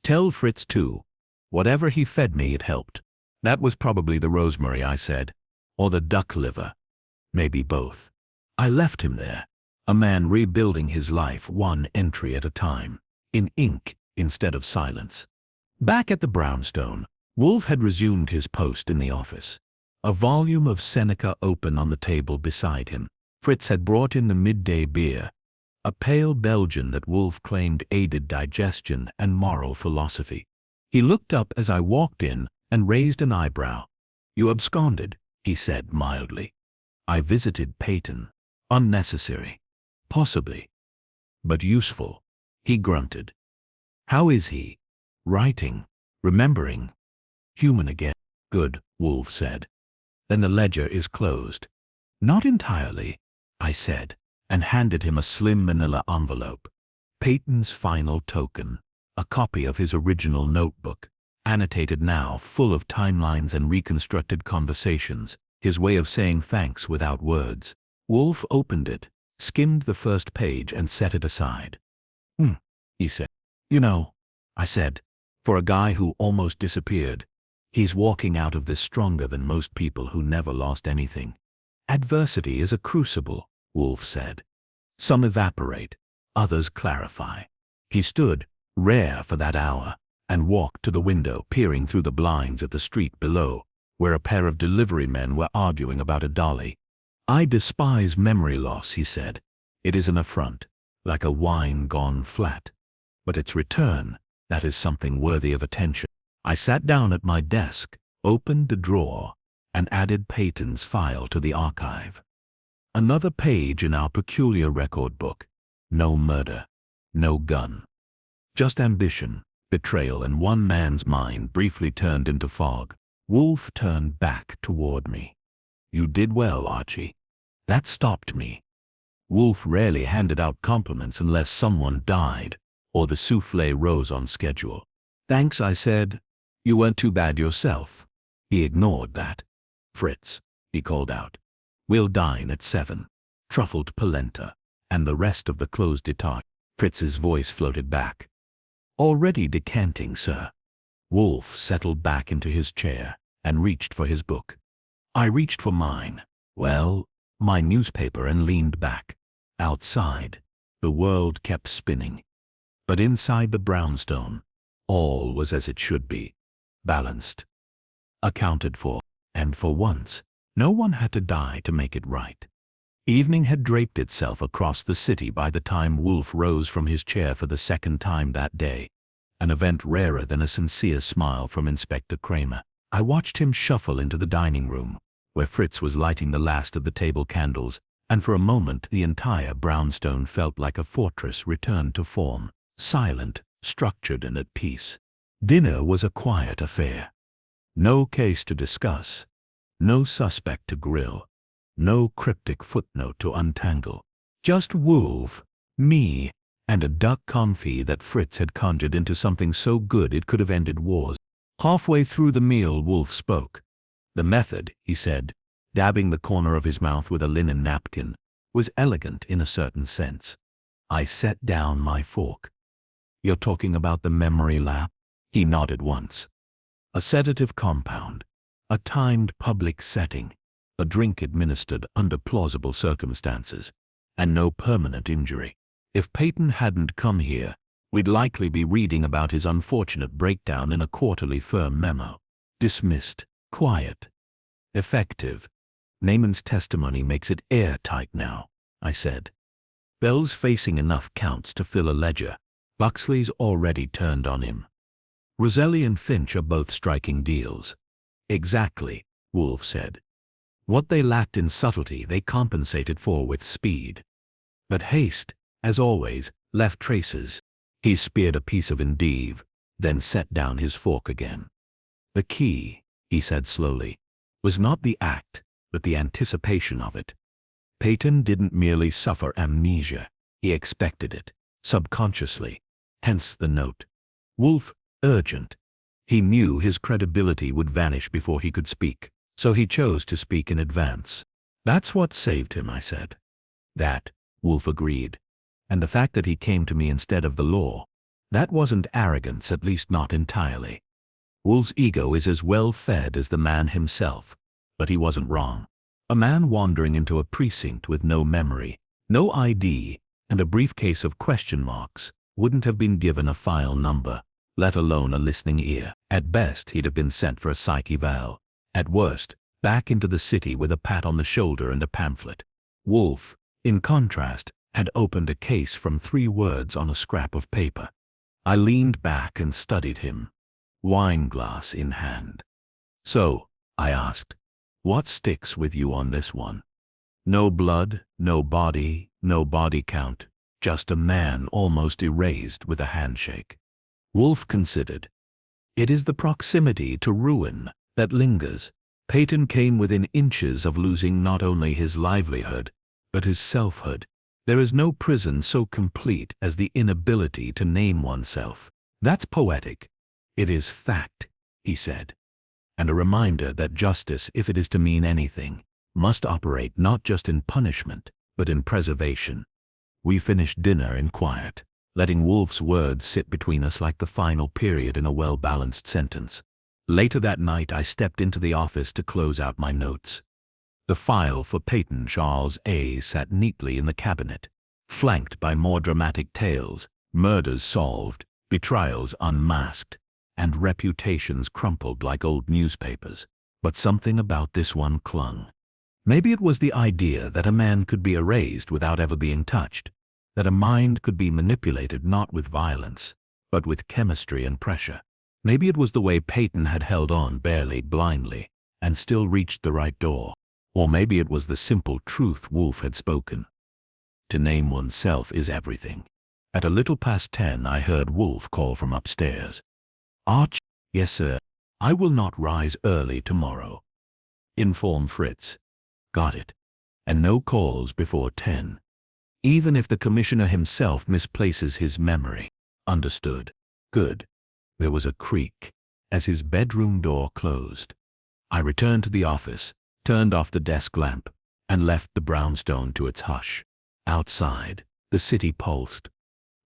tell Fritz too. Whatever he fed me, it helped. That was probably the rosemary, I said, or the duck liver. Maybe both. I left him there, a man rebuilding his life one entry at a time, in ink instead of silence. Back at the brownstone, Wolfe had resumed his post in the office. A volume of Seneca open on the table beside him. Fritz had brought in the midday beer, a pale Belgian that Wolfe claimed aided digestion and moral philosophy. He looked up as I walked in and raised an eyebrow. You absconded, he said mildly. I visited Peyton. Unnecessary. Possibly. But useful. He grunted. How is he? Writing. Remembering. Human again. Good, Wolfe said. Then the ledger is closed. Not entirely, I said, and handed him a slim manila envelope. Peyton's final token, a copy of his original notebook, annotated now, full of timelines and reconstructed conversations, his way of saying thanks without words. Wolfe opened it, skimmed the first page and set it aside. He said. You know, I said, for a guy who almost disappeared, he's walking out of this stronger than most people who never lost anything. Adversity is a crucible, Wolfe said. Some evaporate, others clarify. He stood, rare for that hour, and walked to the window, peering through the blinds at the street below, where a pair of delivery men were arguing about a dolly. I despise memory loss, he said. It is an affront, like a wine gone flat. But its return, that is something worthy of attention. I sat down at my desk, opened the drawer, and added Peyton's file to the archive. Another page in our peculiar record book. No murder, no gun. Just ambition, betrayal, and one man's mind briefly turned into fog. Wolfe turned back toward me. You did well, Archie. That stopped me. Wolfe rarely handed out compliments unless someone died, or the souffle rose on schedule. Thanks, I said. You weren't too bad yourself. He ignored that. Fritz, he called out. We'll dine at 7. Truffled polenta, and the rest of the closed detach. Fritz's voice floated back. Already decanting, sir. Wolfe settled back into his chair and reached for his book. I reached for mine. Well, my newspaper, and leaned back. Outside, the world kept spinning. But inside the brownstone, all was as it should be. Balanced. Accounted for. And for once, no one had to die to make it right. Evening had draped itself across the city by the time Wolfe rose from his chair for the second time that day, an event rarer than a sincere smile from Inspector Kramer. I watched him shuffle into the dining room, where Fritz was lighting the last of the table candles, and for a moment the entire brownstone felt like a fortress returned to form, silent, structured, and at peace. Dinner was a quiet affair. No case to discuss, no suspect to grill, no cryptic footnote to untangle. Just Wolfe, me, and a duck confit that Fritz had conjured into something so good it could have ended wars. Halfway through the meal, Wolfe spoke. The method, he said, dabbing the corner of his mouth with a linen napkin, was elegant in a certain sense. I set down my fork. You're talking about the memory lap? He nodded once. A sedative compound, a timed public setting, a drink administered under plausible circumstances, and no permanent injury. If Peyton hadn't come here, we'd likely be reading about his unfortunate breakdown in a quarterly firm memo. Dismissed, quiet, effective. Neyman's testimony makes it airtight now, I said. Bell's facing enough counts to fill a ledger. Buxley's already turned on him. Roselli and Finch are both striking deals. Exactly, Wolfe said. What they lacked in subtlety they compensated for with speed. But haste, as always, left traces. He speared a piece of endive, then set down his fork again. The key, he said slowly, was not the act, but the anticipation of it. Peyton didn't merely suffer amnesia, he expected it, subconsciously. Hence the note. Wolfe, urgent. He knew his credibility would vanish before he could speak, so he chose to speak in advance. That's what saved him, I said. That, Wolfe agreed. And the fact that he came to me instead of the law, that wasn't arrogance, at least not entirely. Wolfe's ego is as well fed as the man himself, but he wasn't wrong. A man wandering into a precinct with no memory, no ID, and a briefcase of question marks wouldn't have been given a file number, let alone a listening ear. At best, he'd have been sent for a psych eval. At worst, back into the city with a pat on the shoulder and a pamphlet. Wolfe, in contrast, had opened a case from 3 words on a scrap of paper. I leaned back and studied him, wineglass in hand. So, I asked, what sticks with you on this one? No blood, no body count, just a man almost erased with a handshake. Wolfe considered. It is the proximity to ruin that lingers. Peyton came within inches of losing not only his livelihood, but his selfhood. There is no prison so complete as the inability to name oneself. That's poetic. It is fact, he said. And a reminder that justice, if it is to mean anything, must operate not just in punishment, but in preservation. We finished dinner in quiet, letting Wolfe's words sit between us like the final period in a well-balanced sentence. Later that night I stepped into the office to close out my notes. The file for Peyton Charles A. sat neatly in the cabinet, flanked by more dramatic tales, murders solved, betrayals unmasked, and reputations crumpled like old newspapers. But something about this one clung. Maybe it was the idea that a man could be erased without ever being touched, that a mind could be manipulated not with violence, but with chemistry and pressure. Maybe it was the way Peyton had held on barely, blindly, and still reached the right door. Or maybe it was the simple truth Wolfe had spoken. To name oneself is everything. At a little past 10 I heard Wolfe call from upstairs. Arch, yes sir, I will not rise early tomorrow. Inform Fritz. Got it. And no calls before 10. Even if the commissioner himself misplaces his memory. Understood. Good. There was a creak as his bedroom door closed. I returned to the office, turned off the desk lamp, and left the brownstone to its hush. Outside, the city pulsed.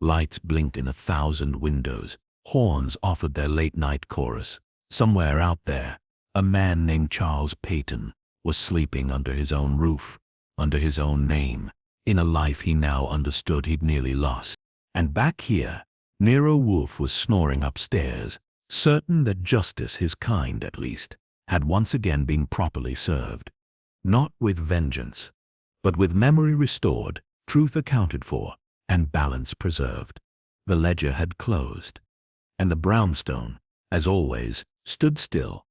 Lights blinked in 1,000 windows. Horns offered their late-night chorus. Somewhere out there, a man named Charles Peyton was sleeping under his own roof, under his own name, in a life he now understood he'd nearly lost. And back here, Nero Wolfe was snoring upstairs, certain that justice, his kind at least, had once again been properly served. Not with vengeance, but with memory restored, truth accounted for, and balance preserved. The ledger had closed. And the brownstone, as always, stood still,